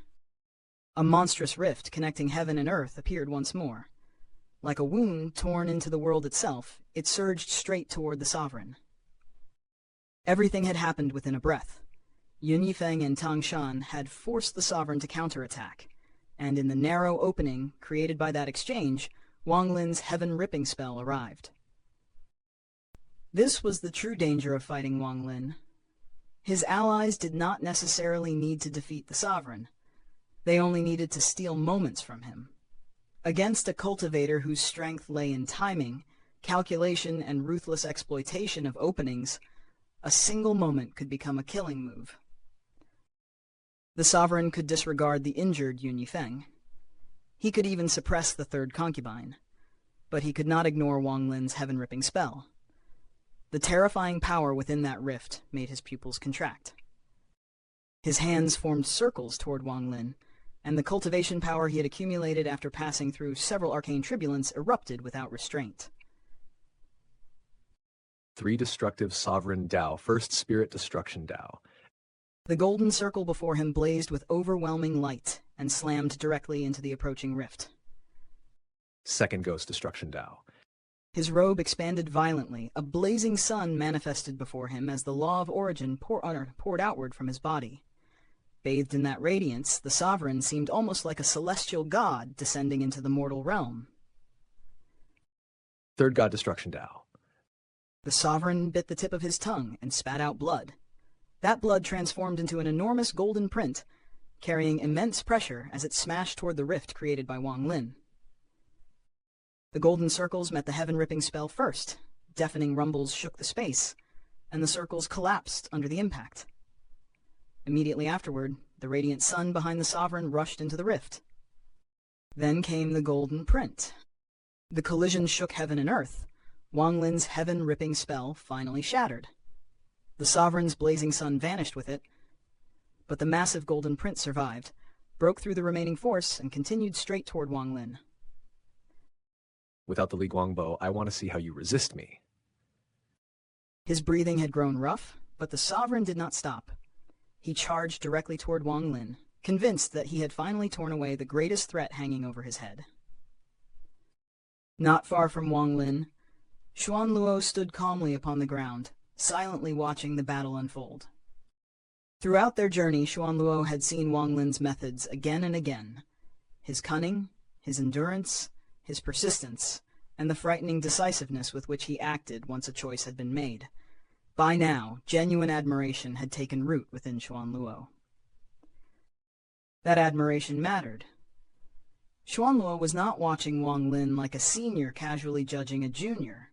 S1: A monstrous rift connecting heaven and earth appeared once more. Like a wound torn into the world itself, it surged straight toward the sovereign. Everything had happened within a breath. Yun Yifeng and Tang Shan had forced the sovereign to counterattack, and in the narrow opening created by that exchange, Wang Lin's heaven-ripping spell arrived. This was the true danger of fighting Wang Lin. His allies did not necessarily need to defeat the sovereign. They only needed to steal moments from him. Against a cultivator whose strength lay in timing, calculation, and ruthless exploitation of openings, a single moment could become a killing move. The sovereign could disregard the injured Yun Yifeng. He could even suppress the 3rd concubine, but he could not ignore Wang Lin's heaven-ripping spell. The terrifying power within that rift made his pupils contract. His hands formed circles toward Wang Lin, and the cultivation power he had accumulated after passing through several arcane tribulants erupted without restraint.
S6: 3 destructive sovereign Dao, 1st spirit destruction Dao.
S1: The golden circle before him blazed with overwhelming light and slammed directly into the approaching rift.
S6: 2nd ghost destruction Dao.
S1: His robe expanded violently. A blazing sun manifested before him as the law of origin poured outward from his body. Bathed in that radiance, the sovereign seemed almost like a celestial god descending into the mortal realm.
S6: 3rd god destruction Dao.
S1: The sovereign bit the tip of his tongue and spat out blood. That blood transformed into an enormous golden print, carrying immense pressure as it smashed toward the rift created by Wang Lin. The golden circles met the heaven-ripping spell first. Deafening rumbles shook the space, and the circles collapsed under the impact. Immediately afterward, the radiant sun behind the sovereign rushed into the rift. Then came the golden print. The collision shook heaven and earth. Wang Lin's heaven-ripping spell finally shattered. The sovereign's blazing sun vanished with it, but the massive golden print survived, broke through the remaining force, and continued straight toward Wang Lin.
S6: Without the Li Guangbo, I want to see how you resist me.
S1: His breathing had grown rough, but the sovereign did not stop. He charged directly toward Wang Lin, convinced that he had finally torn away the greatest threat hanging over his head. Not far from Wang Lin, Xuan Luo stood calmly upon the ground, silently watching the battle unfold. Throughout their journey, Xuan Luo had seen Wang Lin's methods again and again. His cunning, his endurance, his persistence, and the frightening decisiveness with which he acted once a choice had been made. By now, genuine admiration had taken root within Xuanluo. That admiration mattered. Xuanluo was not watching Wang Lin like a senior casually judging a junior.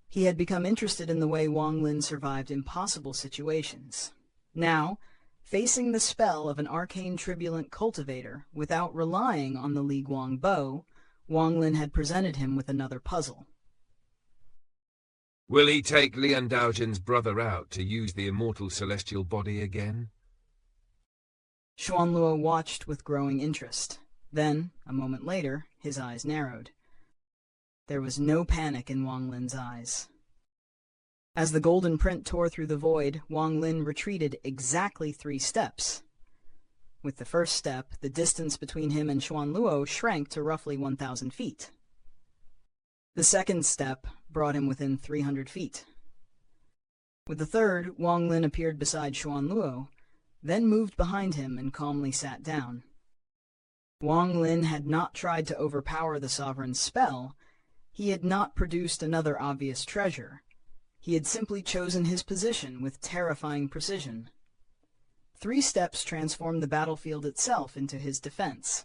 S1: He had become interested in the way Wang Lin survived impossible situations. Now, facing the spell of an arcane tribulent cultivator without relying on the Li Guang bow, Wang Lin had presented him with another puzzle.
S7: Will he take Lian Daojin's brother out to use the immortal celestial body again?
S1: Xuanluo watched with growing interest. Then, a moment later, his eyes narrowed. There was no panic in Wang Lin's eyes. As the golden print tore through the void, Wang Lin retreated exactly 3 steps. With the first step, the distance between him and Xuanluo shrank to roughly 1,000 feet. The second step brought him within 300 feet. With the third, Wang Lin appeared beside Xuanluo, then moved behind him and calmly sat down. Wang Lin had not tried to overpower the sovereign's spell. He had not produced another obvious treasure. He had simply chosen his position with terrifying precision. 3 steps transformed the battlefield itself into his defense.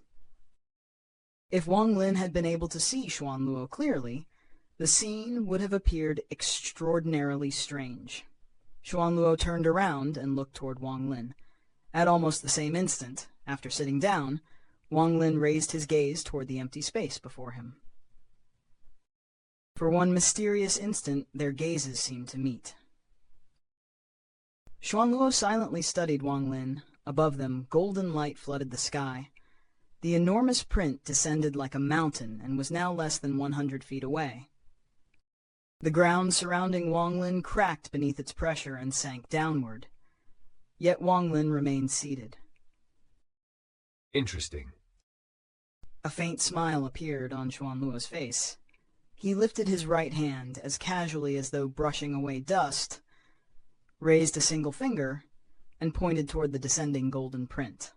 S1: If Wang Lin had been able to see Xuanluo clearly, the scene would have appeared extraordinarily strange. Xuanluo turned around and looked toward Wang Lin. At almost the same instant, after sitting down, Wang Lin raised his gaze toward the empty space before him. For one mysterious instant, their gazes seemed to meet. Xuanluo silently studied Wang Lin. Above them, golden light flooded the sky. The enormous print descended like a mountain and was now less than 100 feet away. The ground surrounding Wang Lin cracked beneath its pressure and sank downward. Yet Wang Lin remained seated.
S7: Interesting.
S1: A faint smile appeared on Xuanluo's face. He lifted his right hand as casually as though brushing away dust, raised a single finger, and pointed toward the descending golden print.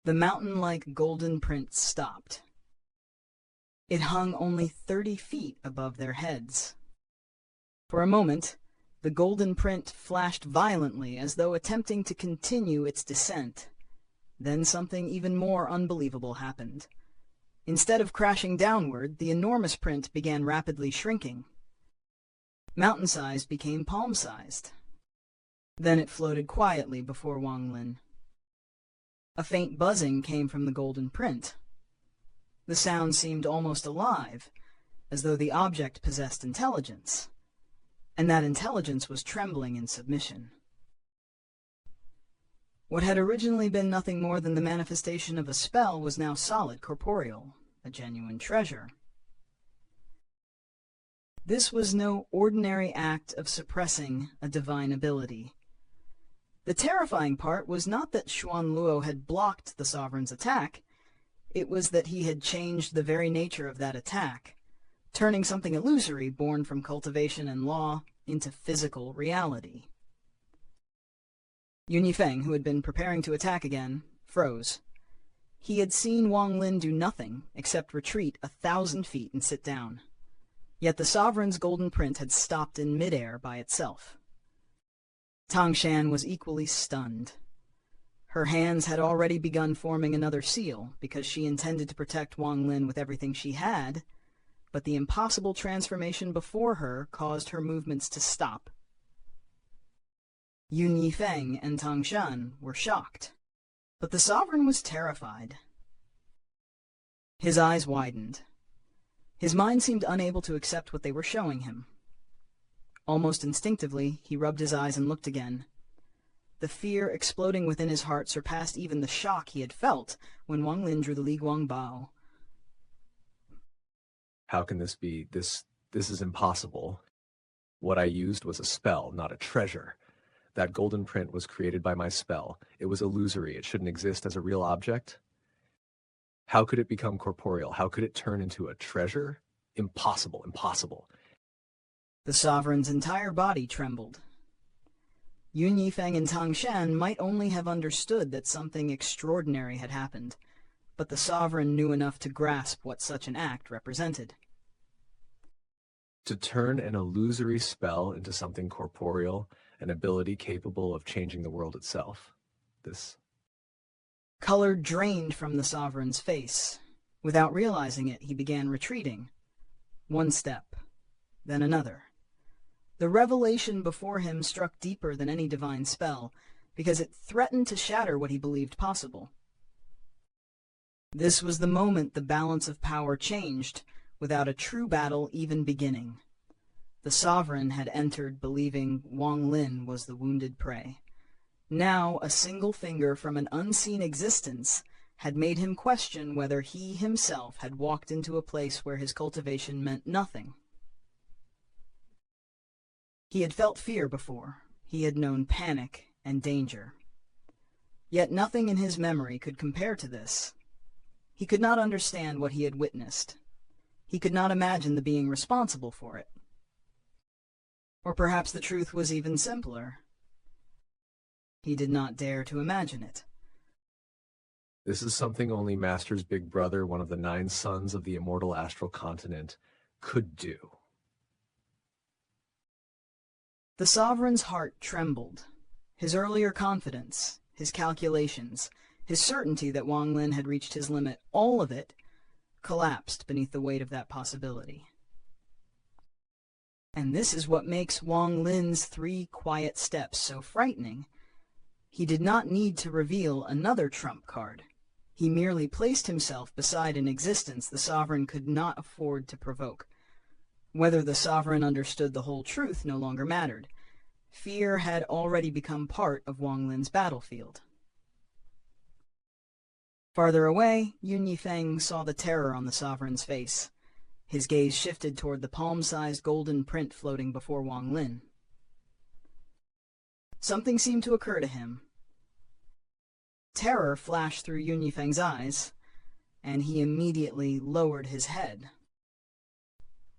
S1: The mountain-like golden print stopped. It hung only 30 feet above their heads. For a moment, the golden print flashed violently as though attempting to continue its descent. Then something even more unbelievable happened. Instead of crashing downward, the enormous print began rapidly shrinking. Mountain-sized became palm-sized. Then it floated quietly before Wang Lin. A faint buzzing came from the golden print. The sound seemed almost alive, as though the object possessed intelligence, and that intelligence was trembling in submission. What had originally been nothing more than the manifestation of a spell was now solid, corporeal, a genuine treasure. This was no ordinary act of suppressing a divine ability. The terrifying part was not that Xuanluo had blocked the sovereign's attack, it was that he had changed the very nature of that attack, turning something illusory born from cultivation and law into physical reality. Yun Yifeng, who had been preparing to attack again, froze. He had seen Wang Lin do nothing except retreat 1,000 feet and sit down. Yet the sovereign's golden print had stopped in midair by itself. Tang Shan was equally stunned. Her hands had already begun forming another seal, because she intended to protect Wang Lin with everything she had, but the impossible transformation before her caused her movements to stop. Yun Yifeng and Tang Shan were shocked, but the sovereign was terrified. His eyes widened. His mind seemed unable to accept what they were showing him. Almost instinctively, he rubbed his eyes and looked again. The fear exploding within his heart surpassed even the shock he had felt when Wang Lin drew the Li Guang Bao.
S6: How can this be? This is impossible. What I used was a spell, not a treasure. That golden print was created by my spell. It was illusory. It shouldn't exist as a real object. How could it become corporeal? How could it turn into a treasure? Impossible, impossible.
S1: The sovereign's entire body trembled. Yun Yifeng and Tang Shan might only have understood that something extraordinary had happened, but the sovereign knew enough to grasp what such an act represented.
S6: To turn an illusory spell into something corporeal, an ability capable of changing the world itself. This.
S1: Color drained from the sovereign's face. Without realizing it, he began retreating. One step, then another. The revelation before him struck deeper than any divine spell, because it threatened to shatter what he believed possible. This was the moment the balance of power changed, without a true battle even beginning. The sovereign had entered believing Wang Lin was the wounded prey. Now, a single finger from an unseen existence had made him question whether he himself had walked into a place where his cultivation meant nothing. He had felt fear before. He had known panic and danger. Yet nothing in his memory could compare to this. He could not understand what he had witnessed. He could not imagine the being responsible for it. Or perhaps the truth was even simpler. He did not dare to imagine it.
S6: This is something only Master's big brother, one of the 9 sons of the immortal astral continent, could do.
S1: The sovereign's heart trembled. His earlier confidence, his calculations, his certainty that Wang Lin had reached his limit, all of it collapsed beneath the weight of that possibility. And this is what makes Wang Lin's 3 quiet steps so frightening. He did not need to reveal another trump card. He merely placed himself beside an existence the sovereign could not afford to provoke. Whether the sovereign understood the whole truth no longer mattered. Fear had already become part of Wang Lin's battlefield. Farther away, Yun Yifeng saw the terror on the sovereign's face. His gaze shifted toward the palm-sized golden print floating before Wang Lin. Something seemed to occur to him. Terror flashed through Yun Yifeng's eyes, and he immediately lowered his head.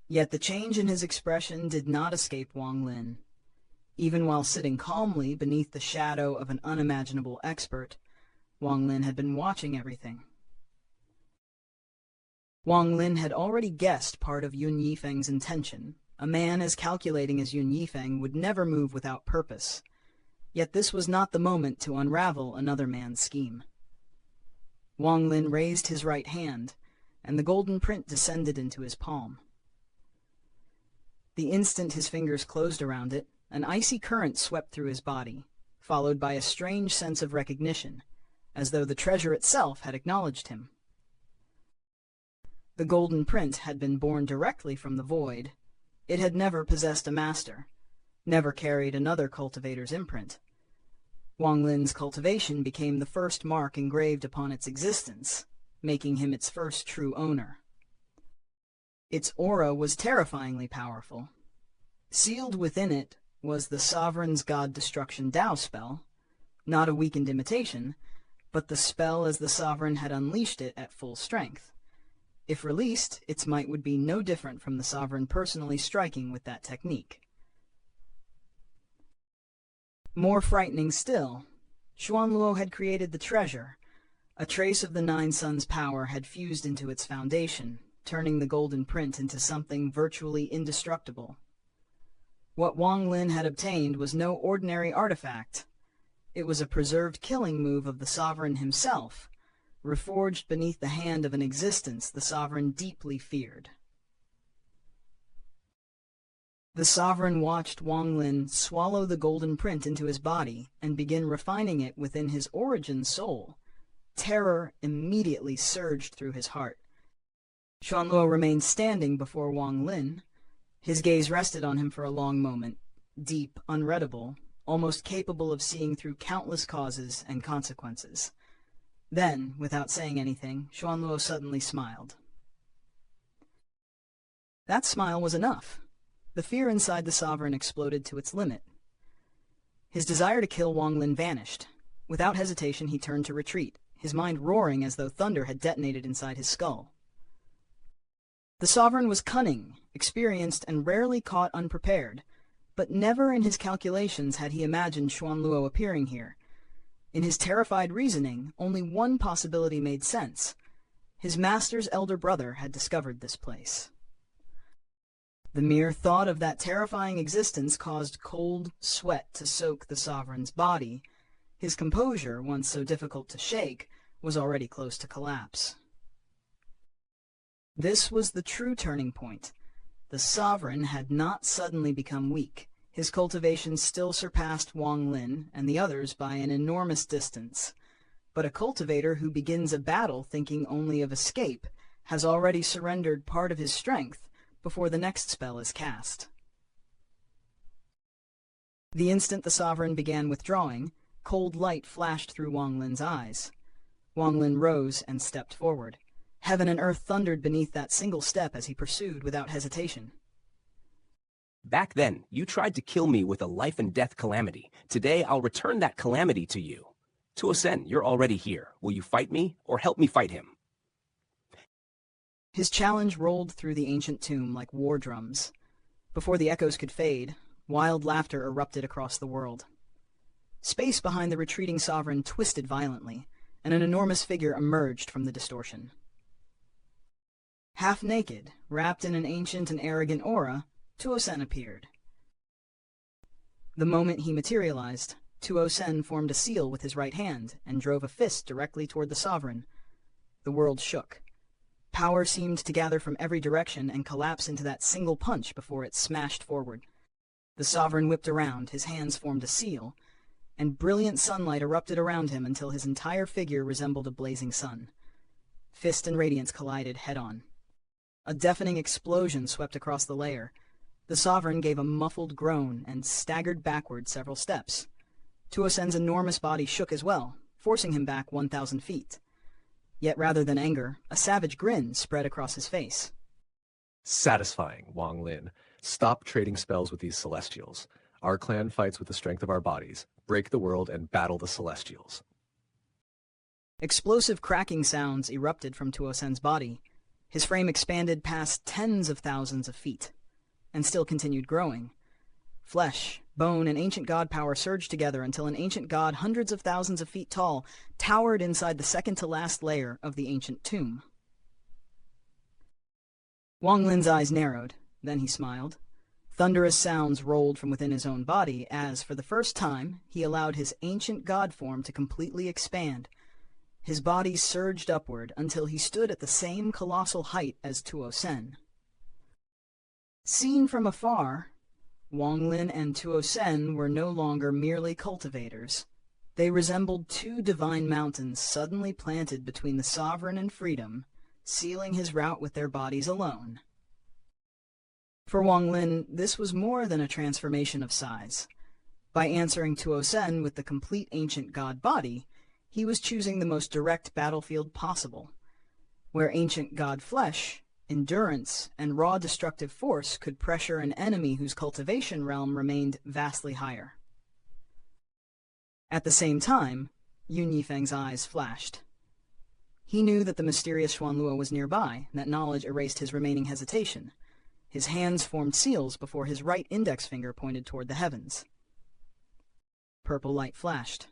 S1: Yet the change in his expression did not escape Wang Lin. Even while sitting calmly beneath the shadow of an unimaginable expert, Wang Lin had been watching everything. Wang Lin had already guessed part of Yun Yifeng's intention. A man as calculating as Yun Yifeng would never move without purpose. Yet this was not the moment to unravel another man's scheme. Wang Lin raised his right hand, and the golden print descended into his palm. The instant his fingers closed around it, an icy current swept through his body, followed by a strange sense of recognition, as though the treasure itself had acknowledged him. The golden print had been born directly from the void. It had never possessed a master, never carried another cultivator's imprint. Wang Lin's cultivation became the first mark engraved upon its existence, making him its first true owner. Its aura was terrifyingly powerful. Sealed within it was the sovereign's God Destruction Dao spell, not a weakened imitation, but the spell as the sovereign had unleashed it at full strength. If released, its might would be no different from the sovereign personally striking with that technique. More frightening still, Xuanluo had created the treasure. A trace of the 9 Suns' power had fused into its foundation, turning the golden print into something virtually indestructible. What Wang Lin had obtained was no ordinary artifact. It was a preserved killing move of the sovereign himself, reforged beneath the hand of an existence the sovereign deeply feared. The sovereign watched Wang Lin swallow the golden print into his body and begin refining it within his origin soul. Terror immediately surged through his heart. Xuanluo remained standing before Wang Lin. His gaze rested on him for a long moment, deep, unreadable, almost capable of seeing through countless causes and consequences. Then, without saying anything, Xuanluo suddenly smiled. That smile was enough. The fear inside the sovereign exploded to its limit. His desire to kill Wang Lin vanished. Without hesitation, he turned to retreat, his mind roaring as though thunder had detonated inside his skull. The sovereign was cunning, experienced, and rarely caught unprepared, but never in his calculations had he imagined Xuanluo appearing here. In his terrified reasoning, only one possibility made sense. His master's elder brother had discovered this place. The mere thought of that terrifying existence caused cold sweat to soak the sovereign's body. His composure, once so difficult to shake, was already close to collapse. This was the true turning point. The sovereign had not suddenly become weak. His cultivation still surpassed Wang Lin and the others by an enormous distance. But a cultivator who begins a battle thinking only of escape has already surrendered part of his strength before the next spell is cast. The instant the sovereign began withdrawing, cold light flashed through Wang Lin's eyes. Wang Lin rose and stepped forward. Heaven and earth thundered beneath that single step as he pursued without hesitation.
S2: Back then, you tried to kill me with a life-and-death calamity. Today, I'll return that calamity to you. Tuo Sen, you're already here. Will you fight me, or help me fight him?
S1: His challenge rolled through the ancient tomb like war drums. Before the echoes could fade, wild laughter erupted across the world. Space behind the retreating sovereign twisted violently, and an enormous figure emerged from the distortion. Half naked, wrapped in an ancient and arrogant aura, Tuo Sen appeared. The moment he materialized, Tuo Sen formed a seal with his right hand and drove a fist directly toward the sovereign. The world shook. Power seemed to gather from every direction and collapse into that single punch before it smashed forward. The sovereign whipped around, his hands formed a seal, and brilliant sunlight erupted around him until his entire figure resembled a blazing sun. Fist and radiance collided head-on. A deafening explosion swept across the layer. The sovereign gave a muffled groan and staggered backward several steps. Tuo Sen's enormous body shook as well, forcing him back 1,000 feet. Yet rather than anger, a savage grin spread across his face.
S6: Satisfying, Wang Lin. Stop trading spells with these Celestials. Our clan fights with the strength of our bodies. Break the world and battle the Celestials.
S1: Explosive cracking sounds erupted from Tuo Sen's body. His frame expanded past tens of thousands of feet, and still continued growing. Flesh, bone, and ancient god power surged together until an ancient god hundreds of thousands of feet tall towered inside the second-to-last layer of the ancient tomb. Wang Lin's eyes narrowed, then he smiled. Thunderous sounds rolled from within his own body as, for the first time, he allowed his ancient god form to completely expand. His body surged upward until he stood at the same colossal height as Tuo Sen. Seen from afar, Wang Lin and Tuo Sen were no longer merely cultivators. They resembled two divine mountains suddenly planted between the sovereign and freedom, sealing his route with their bodies alone. For Wang Lin, this was more than a transformation of size. By answering Tuo Sen with the complete ancient god body, he was choosing the most direct battlefield possible, where ancient god flesh, endurance, and raw destructive force could pressure an enemy whose cultivation realm remained vastly higher. At the same time, Yun Yifeng's eyes flashed. He knew that the mysterious Xuanluo was nearby, and that knowledge erased his remaining hesitation. His hands formed seals before his right index finger pointed toward the heavens. Purple light flashed.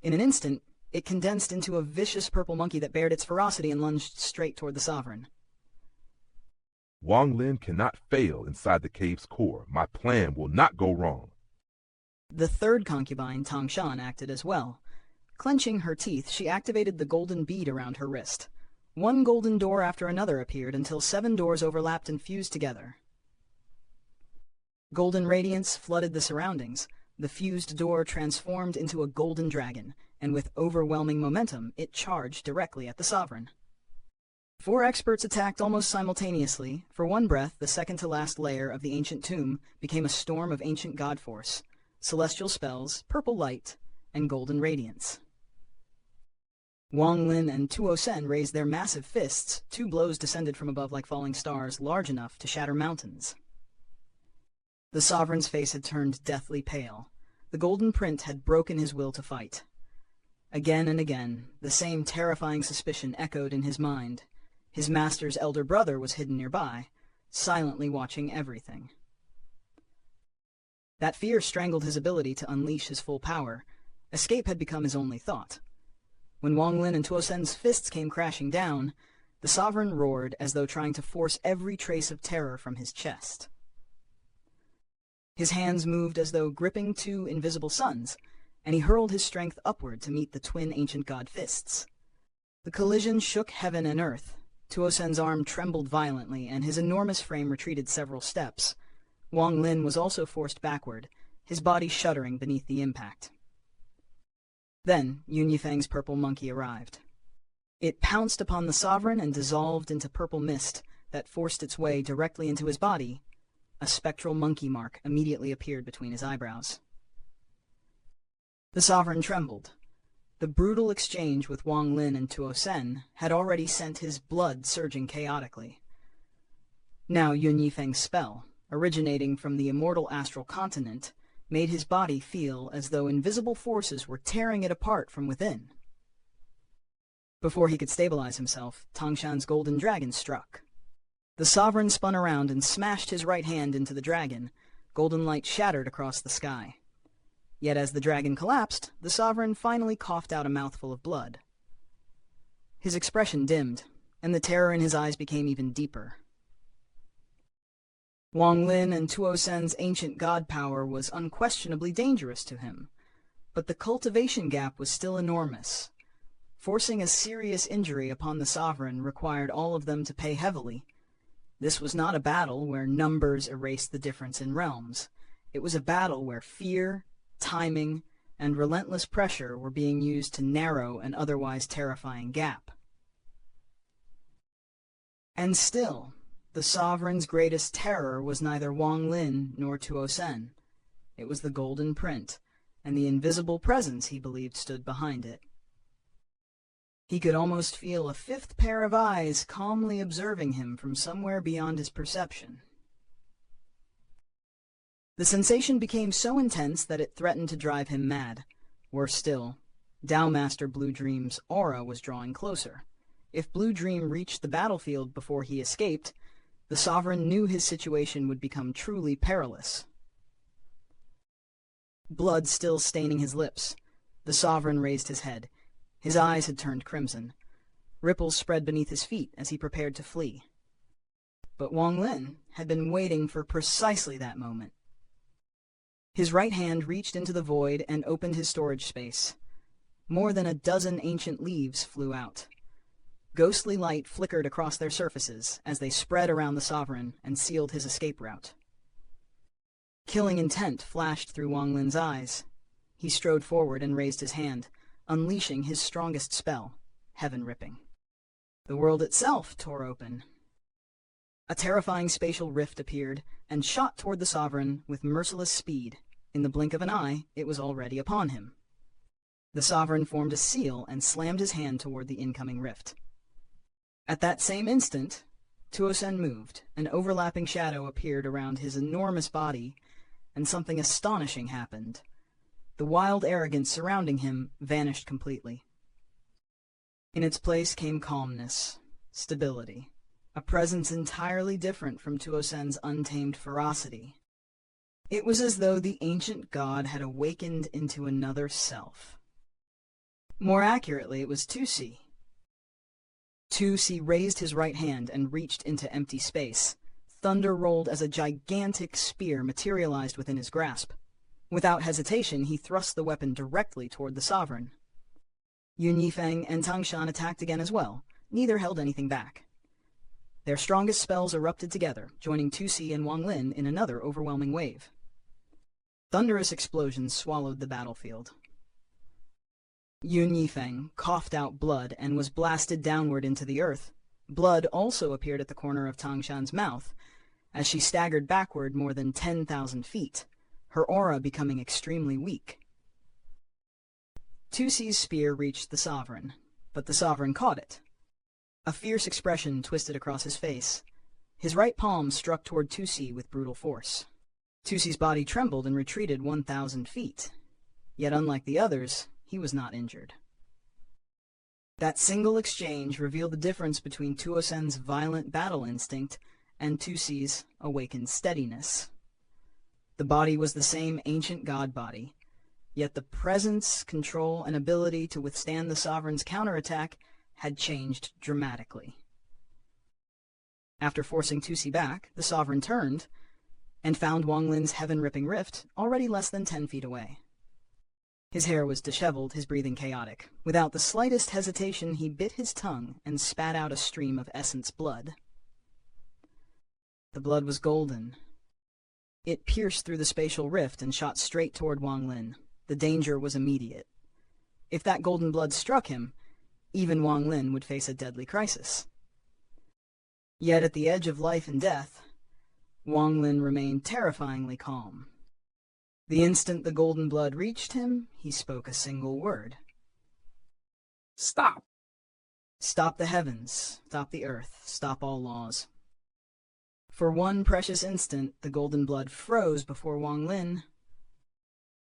S1: In an instant, it condensed into a vicious purple monkey that bared its ferocity and lunged straight toward the sovereign.
S5: Wang Lin cannot fail inside the cave's core. My plan will not go wrong.
S1: The third concubine, Tang Shan, acted as well. Clenching her teeth, she activated the golden bead around her wrist. One golden door after another appeared until 7 doors overlapped and fused together. Golden radiance flooded the surroundings. The fused door transformed into a golden dragon, and with overwhelming momentum, it charged directly at the sovereign. 4 experts attacked almost simultaneously. For one breath, the second-to-last layer of the ancient tomb became a storm of ancient god force, celestial spells, purple light, and golden radiance. Wang Lin and Tuo Sen raised their massive fists. 2 blows descended from above like falling stars, large enough to shatter mountains. The sovereign's face had turned deathly pale. The golden print had broken his will to fight. Again and again, the same terrifying suspicion echoed in his mind. His master's elder brother was hidden nearby, silently watching everything. That fear strangled his ability to unleash his full power. Escape had become his only thought. When Wang Lin and Tuo Sen's fists came crashing down, The sovereign roared as though trying to force every trace of terror from his chest. His hands moved as though gripping two invisible suns, and he hurled his strength upward to meet the twin ancient god fists. The collision shook heaven and earth. Tuo Sen's arm trembled violently, and his enormous frame retreated several steps. Wang Lin was also forced backward, his body shuddering beneath the impact. Then Yun Yifeng's purple monkey arrived. It pounced upon the sovereign and dissolved into purple mist that forced its way directly into his body. A spectral monkey mark immediately appeared between his eyebrows. The sovereign trembled. The brutal exchange with Wang Lin and Tuo Sen had already sent his blood surging chaotically. Now Yun Yifeng's spell, originating from the immortal astral continent, made his body feel as though invisible forces were tearing it apart from within. Before he could stabilize himself, Tang Shan's golden dragon struck. The sovereign spun around and smashed his right hand into the dragon. Golden light shattered across the sky. Yet as the dragon collapsed, the sovereign finally coughed out a mouthful of blood. His expression dimmed, and the terror in his eyes became even deeper. Wang Lin and Tuo Sen's ancient god power was unquestionably dangerous to him, but the cultivation gap was still enormous. Forcing a serious injury upon the sovereign required all of them to pay heavily. This was not a battle where numbers erased the difference in realms. It was a battle where fear, timing, and relentless pressure were being used to narrow an otherwise terrifying gap. And still, the sovereign's greatest terror was neither Wang Lin nor Tuo Sen. It was the golden print, and the invisible presence he believed stood behind it. He could almost feel a fifth pair of eyes calmly observing him from somewhere beyond his perception. The sensation became so intense that it threatened to drive him mad. Worse still, Dao Master Blue Dream's aura was drawing closer. If Blue Dream reached the battlefield before he escaped, the sovereign knew his situation would become truly perilous. Blood still staining his lips, the sovereign raised his head. His eyes had turned crimson. Ripples spread beneath his feet as he prepared to flee. But Wang Lin had been waiting for precisely that moment. His right hand reached into the void and opened his storage space. More than a dozen ancient leaves flew out. Ghostly light flickered across their surfaces as they spread around the sovereign and sealed his escape route. Killing intent flashed through Wang Lin's eyes. He strode forward and raised his hand, unleashing his strongest spell, heaven-ripping. The world itself tore open. A terrifying spatial rift appeared and shot toward the sovereign with merciless speed. In the blink of an eye, it was already upon him. The sovereign formed a seal and slammed his hand toward the incoming rift. At that same instant, Tuo Sen moved. An overlapping shadow appeared around his enormous body, and something astonishing happened. The wild arrogance surrounding him vanished completely. In its place came calmness, stability, a presence entirely different from Tuo Sen's untamed ferocity. It was as though the ancient god had awakened into another self. More accurately, it was Tusi. Tusi raised his right hand and reached into empty space. Thunder rolled as a gigantic spear materialized within his grasp. Without hesitation, he thrust the weapon directly toward the sovereign. Yun Yifeng and Tang Shan attacked again as well. Neither held anything back. Their strongest spells erupted together, joining Tusi and Wang Lin in another overwhelming wave. Thunderous explosions swallowed the battlefield. Yun Yifeng coughed out blood and was blasted downward into the earth. Blood also appeared at the corner of Tang Shan's mouth, as she staggered backward more than 10,000 feet, her aura becoming extremely weak. Tusi's spear reached the sovereign, but the sovereign caught it. A fierce expression twisted across his face. His right palm struck toward Tusi with brutal force. Tusi's body trembled and retreated 1,000 feet. Yet unlike the others, he was not injured. That single exchange revealed the difference between Tuo Sen's violent battle instinct and Tusi's awakened steadiness. The body was the same ancient god body, yet the presence, control, and ability to withstand the sovereign's counterattack had changed dramatically. After forcing Tusi back, the sovereign turned and found Wang Lin's heaven-ripping rift already less than 10 feet away. His hair was disheveled, his breathing chaotic. Without the slightest hesitation, he bit his tongue and spat out a stream of essence blood. The blood was golden. It pierced through the spatial rift and shot straight toward Wang Lin. The danger was immediate. If that golden blood struck him, even Wang Lin would face a deadly crisis. Yet at the edge of life and death, Wang Lin remained terrifyingly calm. The instant the golden blood reached him, he spoke a single word.
S2: Stop!
S1: Stop the heavens, stop the earth, stop all laws. For one precious instant, the golden blood froze before Wang Lin.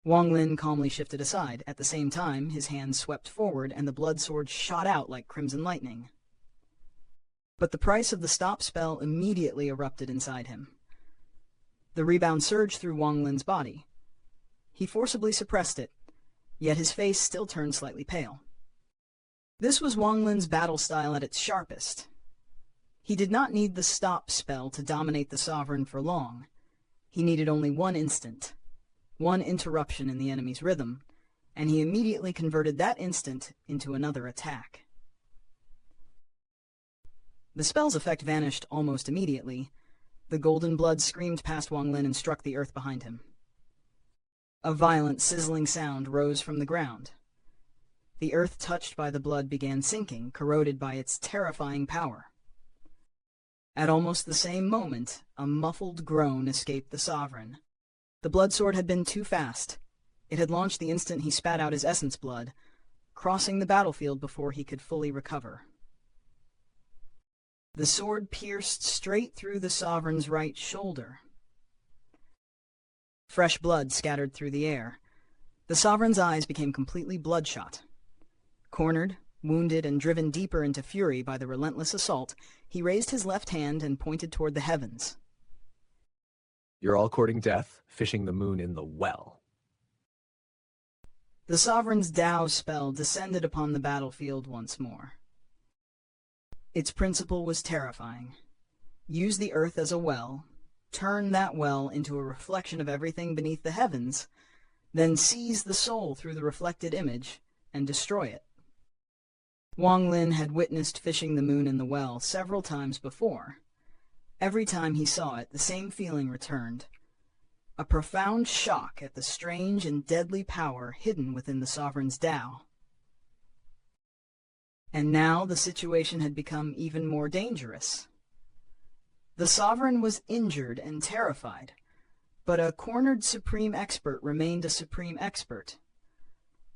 S1: Wang Lin calmly shifted aside. At the same time, his hand swept forward and the blood sword shot out like crimson lightning. But the price of the stop spell immediately erupted inside him. The rebound surged through Wang Lin's body. He forcibly suppressed it, yet his face still turned slightly pale. This was Wang Lin's battle style at its sharpest. He did not need the stop spell to dominate the sovereign for long. He needed only one instant, one interruption in the enemy's rhythm, and he immediately converted that instant into another attack. The spell's effect vanished almost immediately. The golden blood screamed past Wang Lin and struck the earth behind him. A violent, sizzling sound rose from the ground. The earth touched by the blood began sinking, corroded by its terrifying power. At almost the same moment, a muffled groan escaped the sovereign. The blood sword had been too fast. It had launched the instant he spat out his essence blood, crossing the battlefield before he could fully recover. The sword pierced straight through the sovereign's right shoulder. Fresh blood scattered through the air. The sovereign's eyes became completely bloodshot. Cornered, wounded, and driven deeper into fury by the relentless assault, he raised his left hand and pointed toward the heavens.
S6: You're all courting death, fishing the moon in the well.
S1: The sovereign's Dao spell descended upon the battlefield once more. Its principle was terrifying. Use the earth as a well, turn that well into a reflection of everything beneath the heavens, then seize the soul through the reflected image and destroy it. Wang Lin had witnessed fishing the moon in the well several times before. Every time he saw it, the same feeling returned. A profound shock at the strange and deadly power hidden within the sovereign's Dao. And now the situation had become even more dangerous. The sovereign was injured and terrified, but a cornered supreme expert remained a supreme expert.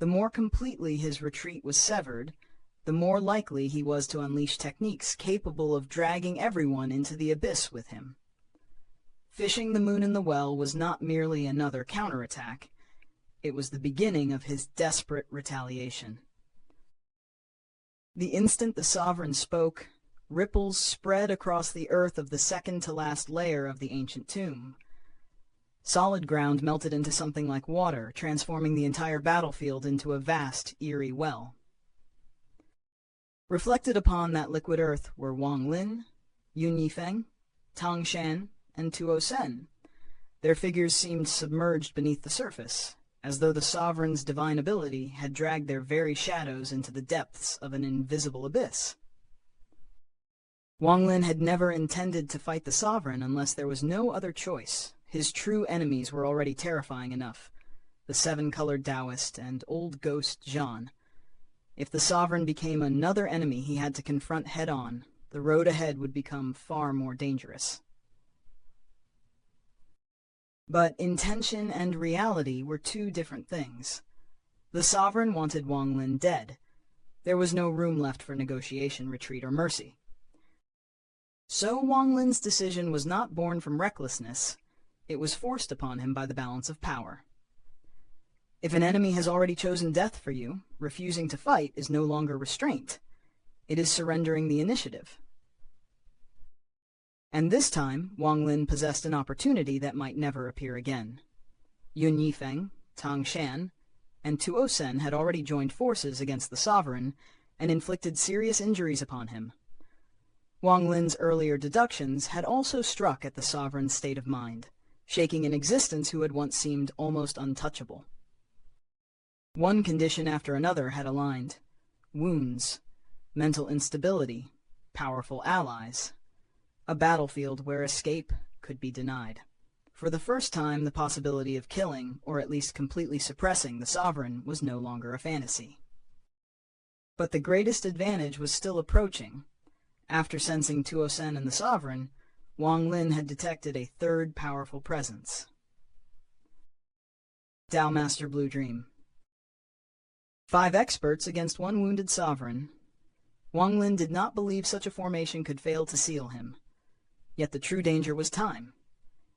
S1: The more completely his retreat was severed, the more likely he was to unleash techniques capable of dragging everyone into the abyss with him. Fishing the moon in the well was not merely another counterattack. It was the beginning of his desperate retaliation. The instant the sovereign spoke, ripples spread across the earth of the second-to-last layer of the ancient tomb. Solid ground melted into something like water, transforming the entire battlefield into a vast, eerie well. Reflected upon that liquid earth were Wang Lin, Yun Yifeng, Tang Shan, and Tuo Sen. Their figures seemed submerged beneath the surface, as though the sovereign's divine ability had dragged their very shadows into the depths of an invisible abyss. Wang Lin had never intended to fight the sovereign unless there was no other choice. His true enemies were already terrifying enough, the seven-colored daoist and old ghost Zhan. If the sovereign became another enemy he had to confront head-on, the road ahead would become far more dangerous. But intention and reality were two different things. The sovereign wanted Wang Lin dead. There was no room left for negotiation, retreat, or mercy. So Wang Lin's decision was not born from recklessness. It was forced upon him by the balance of power. If an enemy has already chosen death for you, refusing to fight is no longer restraint. It is surrendering the initiative. And this time, Wang Lin possessed an opportunity that might never appear again. Yun Yifeng, Tang Shan, and Tuo Sen had already joined forces against the sovereign and inflicted serious injuries upon him. Wang Lin's earlier deductions had also struck at the sovereign's state of mind, shaking an existence who had once seemed almost untouchable. One condition after another had aligned: wounds, mental instability, powerful allies, a battlefield where escape could be denied. For the first time, the possibility of killing, or at least completely suppressing, the sovereign was no longer a fantasy. But the greatest advantage was still approaching. After sensing Tuo Sen and the sovereign, Wang Lin had detected a third powerful presence. Dao Master Blue Dream. 5 experts against 1 wounded sovereign. Wang Lin did not believe such a formation could fail to seal him. Yet the true danger was time.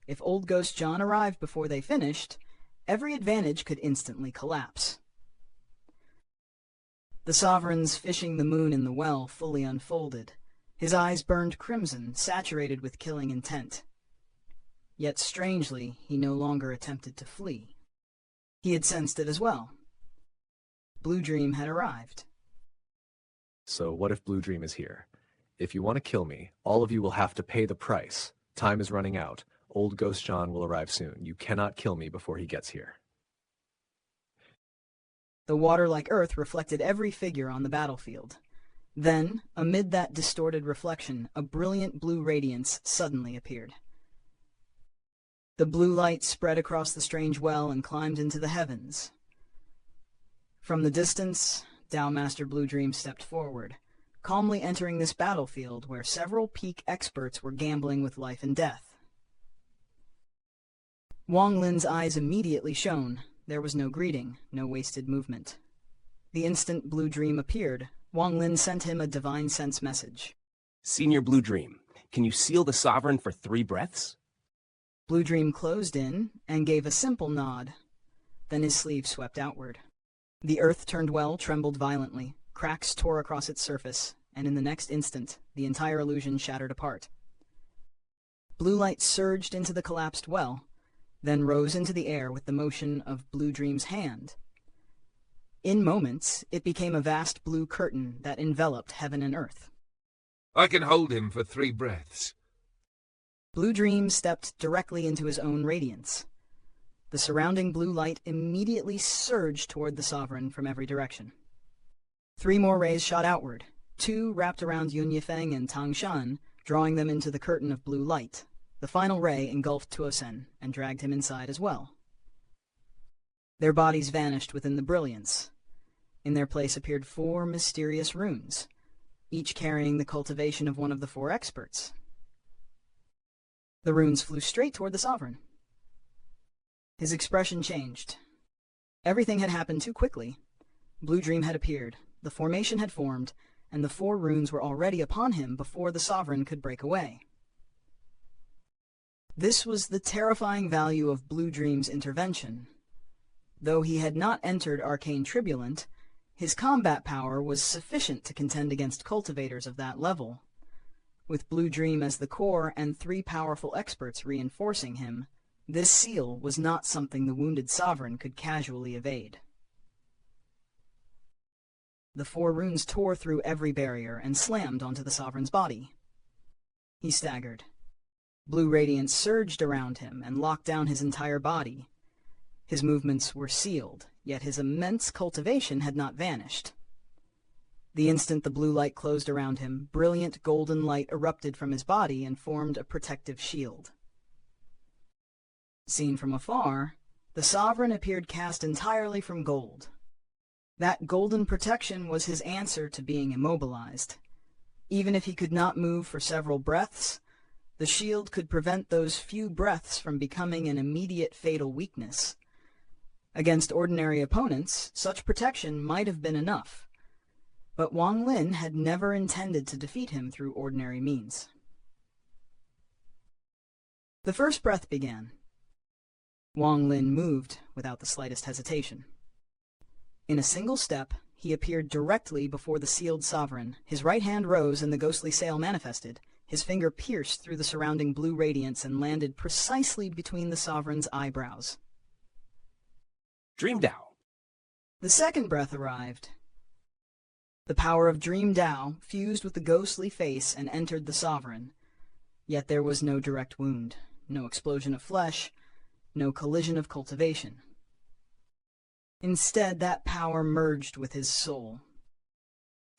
S1: If Old Ghost John arrived before they finished, every advantage could instantly collapse. The sovereign's fishing the moon in the well fully unfolded. His eyes burned crimson, saturated with killing intent. Yet strangely, he no longer attempted to flee. He had sensed it as well. Blue Dream had arrived.
S6: So what if Blue Dream is here? If you want to kill me, all of you will have to pay the price. Time is running out. Old Ghost John will arrive soon. You cannot kill me before he gets here.
S1: The water-like earth reflected every figure on the battlefield. Then, amid that distorted reflection, a brilliant blue radiance suddenly appeared. The blue light spread across the strange well and climbed into the heavens. From the distance, Dao Master Blue Dream stepped forward, calmly entering this battlefield where several peak experts were gambling with life and death. Wang Lin's eyes immediately shone. There was no greeting, no wasted movement. The instant Blue Dream appeared, Wang Lin sent him a divine sense message.
S2: Senior Blue Dream, can you seal the sovereign for 3 breaths?
S1: Blue Dream closed in and gave a simple nod. Then his sleeve swept outward. The earth turned well trembled violently. Cracks tore across its surface, and in the next instant, the entire illusion shattered apart. Blue light surged into the collapsed well, then rose into the air with the motion of Blue Dream's hand. In moments, it became a vast blue curtain that enveloped heaven and earth.
S7: I can hold him for 3 breaths.
S1: Blue Dream stepped directly into his own radiance. The surrounding blue light immediately surged toward the sovereign from every direction. 3 more rays shot outward, 2 wrapped around Yun Yifeng and Tang Shan, drawing them into the curtain of blue light. The final ray engulfed Tuo Sen and dragged him inside as well. Their bodies vanished within the brilliance. In their place appeared 4 mysterious runes, each carrying the cultivation of one of the 4 experts. The runes flew straight toward the sovereign. His expression changed. Everything had happened too quickly. Blue Dream had appeared, the formation had formed, and the 4 runes were already upon him before the sovereign could break away. This was the terrifying value of Blue Dream's intervention. Though he had not entered Arcane Tribulant, his combat power was sufficient to contend against cultivators of that level. With Blue Dream as the core and 3 powerful experts reinforcing him, this seal was not something the wounded sovereign could casually evade. The 4 runes tore through every barrier and slammed onto the sovereign's body. He staggered. Blue radiance surged around him and locked down his entire body. His movements were sealed, yet his immense cultivation had not vanished. The instant the blue light closed around him, brilliant golden light erupted from his body and formed a protective shield. Seen from afar, the sovereign appeared cast entirely from gold. That golden protection was his answer to being immobilized. Even if he could not move for several breaths, the shield could prevent those few breaths from becoming an immediate fatal weakness. Against ordinary opponents, such protection might have been enough. But Wang Lin had never intended to defeat him through ordinary means. The first breath began. Wang Lin moved without the slightest hesitation. In a single step, he appeared directly before the sealed sovereign. His right hand rose and the ghostly sail manifested. His finger pierced through the surrounding blue radiance and landed precisely between the sovereign's eyebrows.
S2: Dream Dao.
S1: The second breath arrived. The power of Dream Dao fused with the ghostly face and entered the sovereign. Yet there was no direct wound, no explosion of flesh, no collision of cultivation. Instead, that power merged with his soul.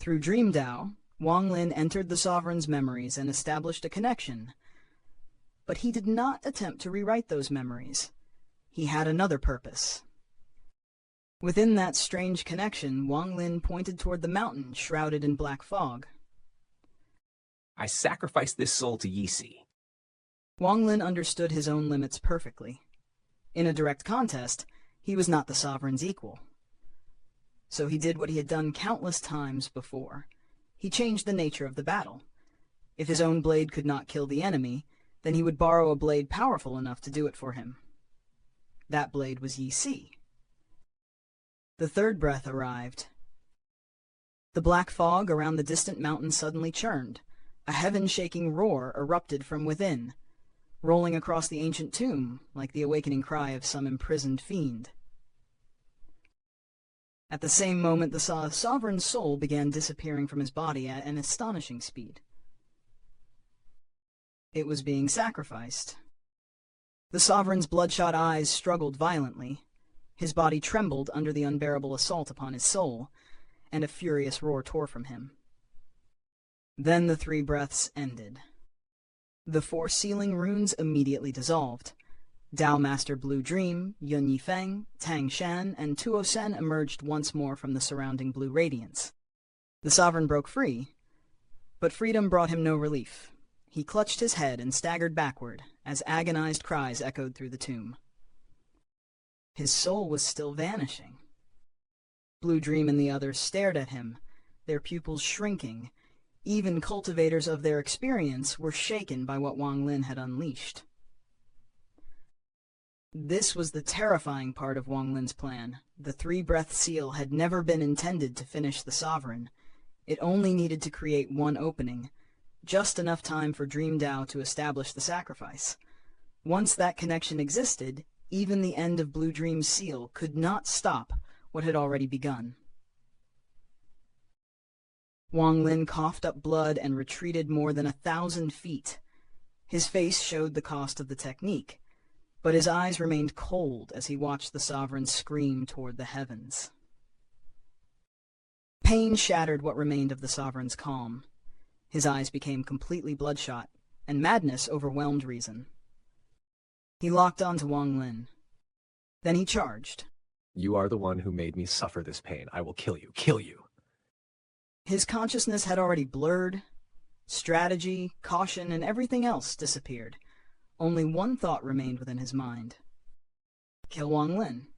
S1: Through Dream Dao, Wang Lin entered the sovereign's memories and established a connection. But he did not attempt to rewrite those memories. He had another purpose. Within that strange connection, Wang Lin pointed toward the mountain shrouded in black fog.
S2: I sacrificed this soul to Yixi.
S1: Wang Lin understood his own limits perfectly. In a direct contest, he was not the sovereign's equal. So he did what he had done countless times before. He changed the nature of the battle. If his own blade could not kill the enemy, then he would borrow a blade powerful enough to do it for him. That blade was Yixi. The third breath arrived. The black fog around the distant mountain suddenly churned. A heaven-shaking roar erupted from within, rolling across the ancient tomb like the awakening cry of some imprisoned fiend. At the same moment, the sovereign's soul began disappearing from his body at an astonishing speed. It was being sacrificed. The sovereign's bloodshot eyes struggled violently. His body trembled under the unbearable assault upon his soul, and a furious roar tore from him. Then the three breaths ended. The four sealing runes immediately dissolved. Dao Master Blue Dream, Yun Yifeng, Tang Shan, and Tuo Sen emerged once more from the surrounding blue radiance. The sovereign broke free, but freedom brought him no relief. He clutched his head and staggered backward as agonized cries echoed through the tomb. His soul was still vanishing. Blue Dream and the others stared at him, their pupils shrinking. Even cultivators of their experience were shaken by what Wang Lin had unleashed. This was the terrifying part of Wang Lin's plan. The three-breath seal had never been intended to finish the sovereign. It only needed to create one opening, just enough time for Dream Dao to establish the sacrifice. Once that connection existed, even the end of Blue Dream's seal could not stop what had already begun. Wang Lin coughed up blood and retreated more than 1,000 feet. His face showed the cost of the technique, but his eyes remained cold as he watched the sovereign scream toward the heavens. Pain shattered what remained of the sovereign's calm. His eyes became completely bloodshot, and madness overwhelmed reason. He locked onto Wang Lin. Then he charged.
S6: You are the one who made me suffer this pain. I will kill you. Kill you.
S1: His consciousness had already blurred. Strategy, caution, and everything else disappeared. Only one thought remained within his mind. Kill Wang Lin.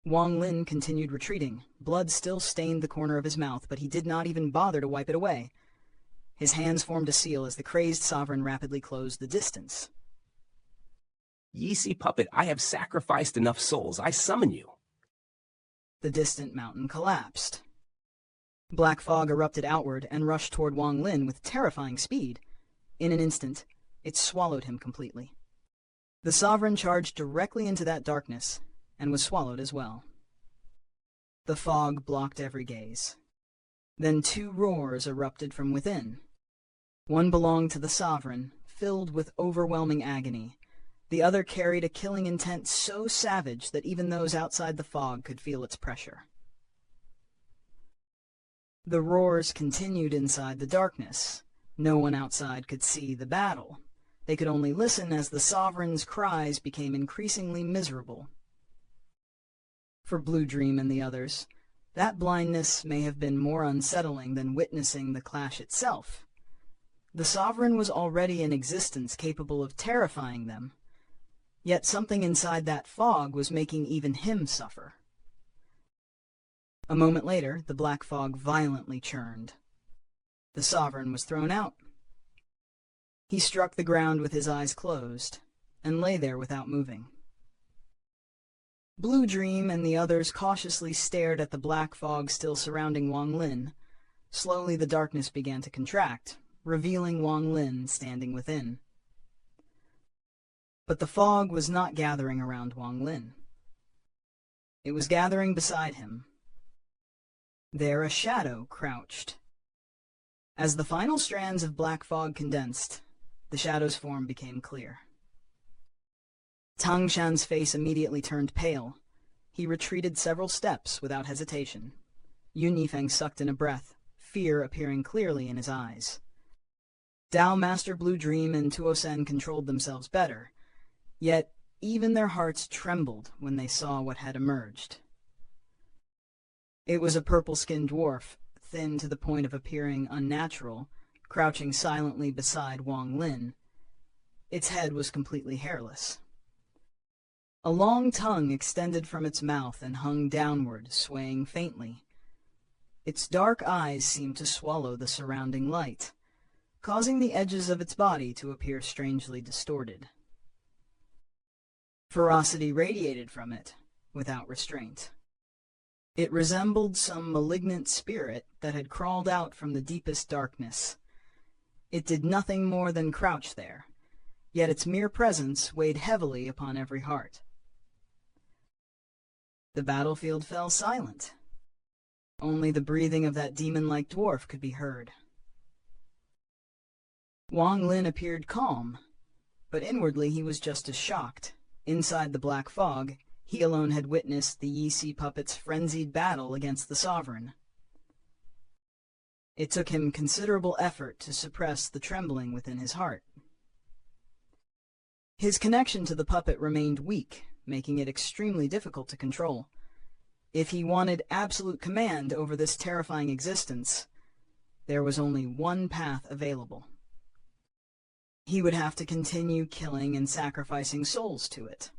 S1: Wang Lin continued retreating. Blood still stained the corner of his mouth, but he did not even bother to wipe it away. His hands formed a seal as the crazed sovereign rapidly closed the distance.
S2: Yixi puppet, I have sacrificed enough souls. I summon you.
S1: The distant mountain collapsed. Black fog erupted outward and rushed toward Wang Lin with terrifying speed. In an instant, it swallowed him completely. The sovereign charged directly into that darkness and was swallowed as well. The fog blocked every gaze. Then two roars erupted from within. One belonged to the sovereign, filled with overwhelming agony. The other carried a killing intent so savage that even those outside the fog could feel its pressure. The roars continued inside the darkness. No one outside could see the battle. They could only listen as the sovereign's cries became increasingly miserable. For Blue Dream and the others, that blindness may have been more unsettling than witnessing the clash itself. The sovereign was already in existence capable of terrifying them, yet something inside that fog was making even him suffer. A moment later, the black fog violently churned. The sovereign was thrown out. He struck the ground with his eyes closed, and lay there without moving. Blue Dream and the others cautiously stared at the black fog still surrounding Wang Lin. Slowly the darkness began to contract, revealing Wang Lin standing within. But the fog was not gathering around Wang Lin. It was gathering beside him. There a shadow crouched. As the final strands of black fog condensed, the shadow's form became clear. Tang Shan's face immediately turned pale. He retreated several steps without hesitation. Yun Yifeng sucked in a breath, fear appearing clearly in his eyes. Dao Master Blue Dream and Tuo Sen controlled themselves better, yet even their hearts trembled when they saw what had emerged. It was a purple-skinned dwarf, thin to the point of appearing unnatural, crouching silently beside Wang Lin. Its head was completely hairless. A long tongue extended from its mouth and hung downward, swaying faintly. Its dark eyes seemed to swallow the surrounding light, causing the edges of its body to appear strangely distorted. Ferocity radiated from it, without restraint. It resembled some malignant spirit that had crawled out from the deepest darkness. It did nothing more than crouch there, yet its mere presence weighed heavily upon every heart. The battlefield fell silent. Only the breathing of that demon-like dwarf could be heard. Wang Lin appeared calm, but inwardly he was just as shocked. Inside the black fog, he alone had witnessed the Yixi puppet's frenzied battle against the sovereign. It took him considerable effort to suppress the trembling within his heart. His connection to the puppet remained weak, making it extremely difficult to control. If he wanted absolute command over this terrifying existence, there was only one path available. He would have to continue killing and sacrificing souls to it.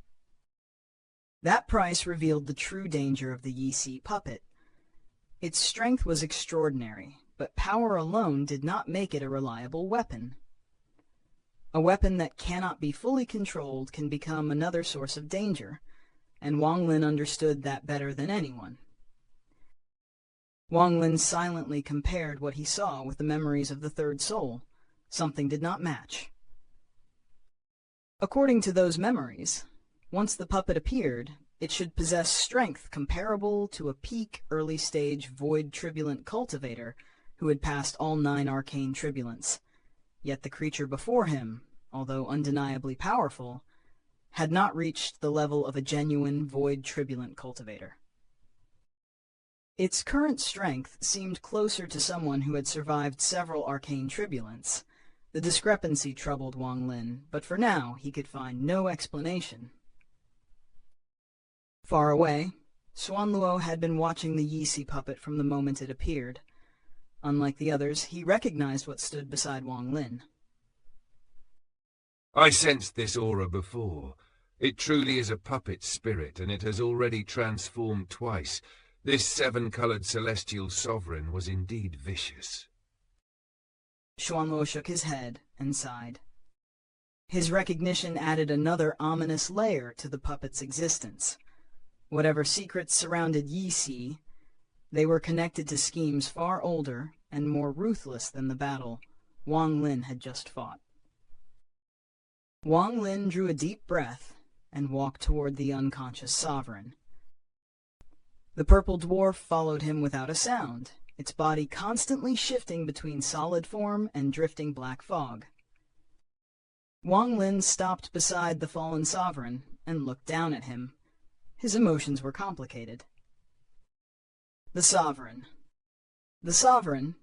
S1: That price revealed the true danger of the Yixi puppet. Its strength was extraordinary, but power alone did not make it a reliable weapon. A weapon that cannot be fully controlled can become another source of danger, and Wang Lin understood that better than anyone. Wang Lin silently compared what he saw with the memories of the third soul. Something did not match. According to those memories, once the puppet appeared, it should possess strength comparable to a peak early-stage void tribulant cultivator who had passed all 9 arcane tribulants. Yet the creature before him, although undeniably powerful, had not reached the level of a genuine void tribulant cultivator. Its current strength seemed closer to someone who had survived several arcane tribulants. The discrepancy troubled Wang Lin, but for now he could find no explanation. Far away, Xuanluo had been watching the Yixi puppet from the moment it appeared. Unlike the others, he recognized what stood beside Wang Lin.
S7: I sensed this aura before. It truly is a puppet spirit, and it has already transformed twice. This 7-colored celestial sovereign was indeed vicious.
S1: Xuanluo shook his head and sighed. His recognition added another ominous layer to the puppet's existence. Whatever secrets surrounded Yixi, they were connected to schemes far older and more ruthless than the battle Wang Lin had just fought. Wang Lin drew a deep breath and walked toward the unconscious sovereign. The purple dwarf followed him without a sound, its body constantly shifting between solid form and drifting black fog. Wang Lin stopped beside the fallen sovereign and looked down at him. His emotions were complicated. The sovereign. The sovereign.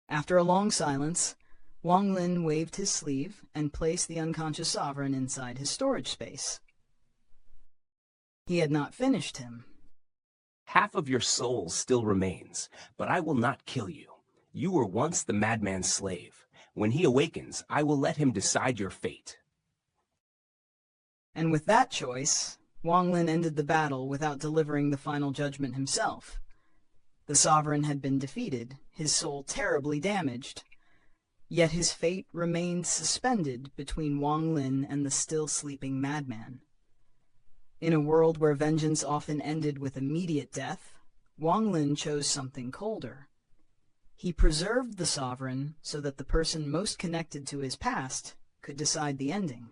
S1: After a long silence, Wang Lin waved his sleeve and placed the unconscious sovereign inside his storage space. He had not finished him.
S2: Half of your soul still remains, but I will not kill you. You were once the madman's slave. When he awakens, I will let him decide your fate.
S1: And with that choice, Wang Lin ended the battle without delivering the final judgment himself. The sovereign had been defeated, his soul terribly damaged. Yet his fate remained suspended between Wang Lin and the still sleeping madman. In a world where vengeance often ended with immediate death, Wang Lin chose something colder. He preserved the sovereign so that the person most connected to his past could decide the ending.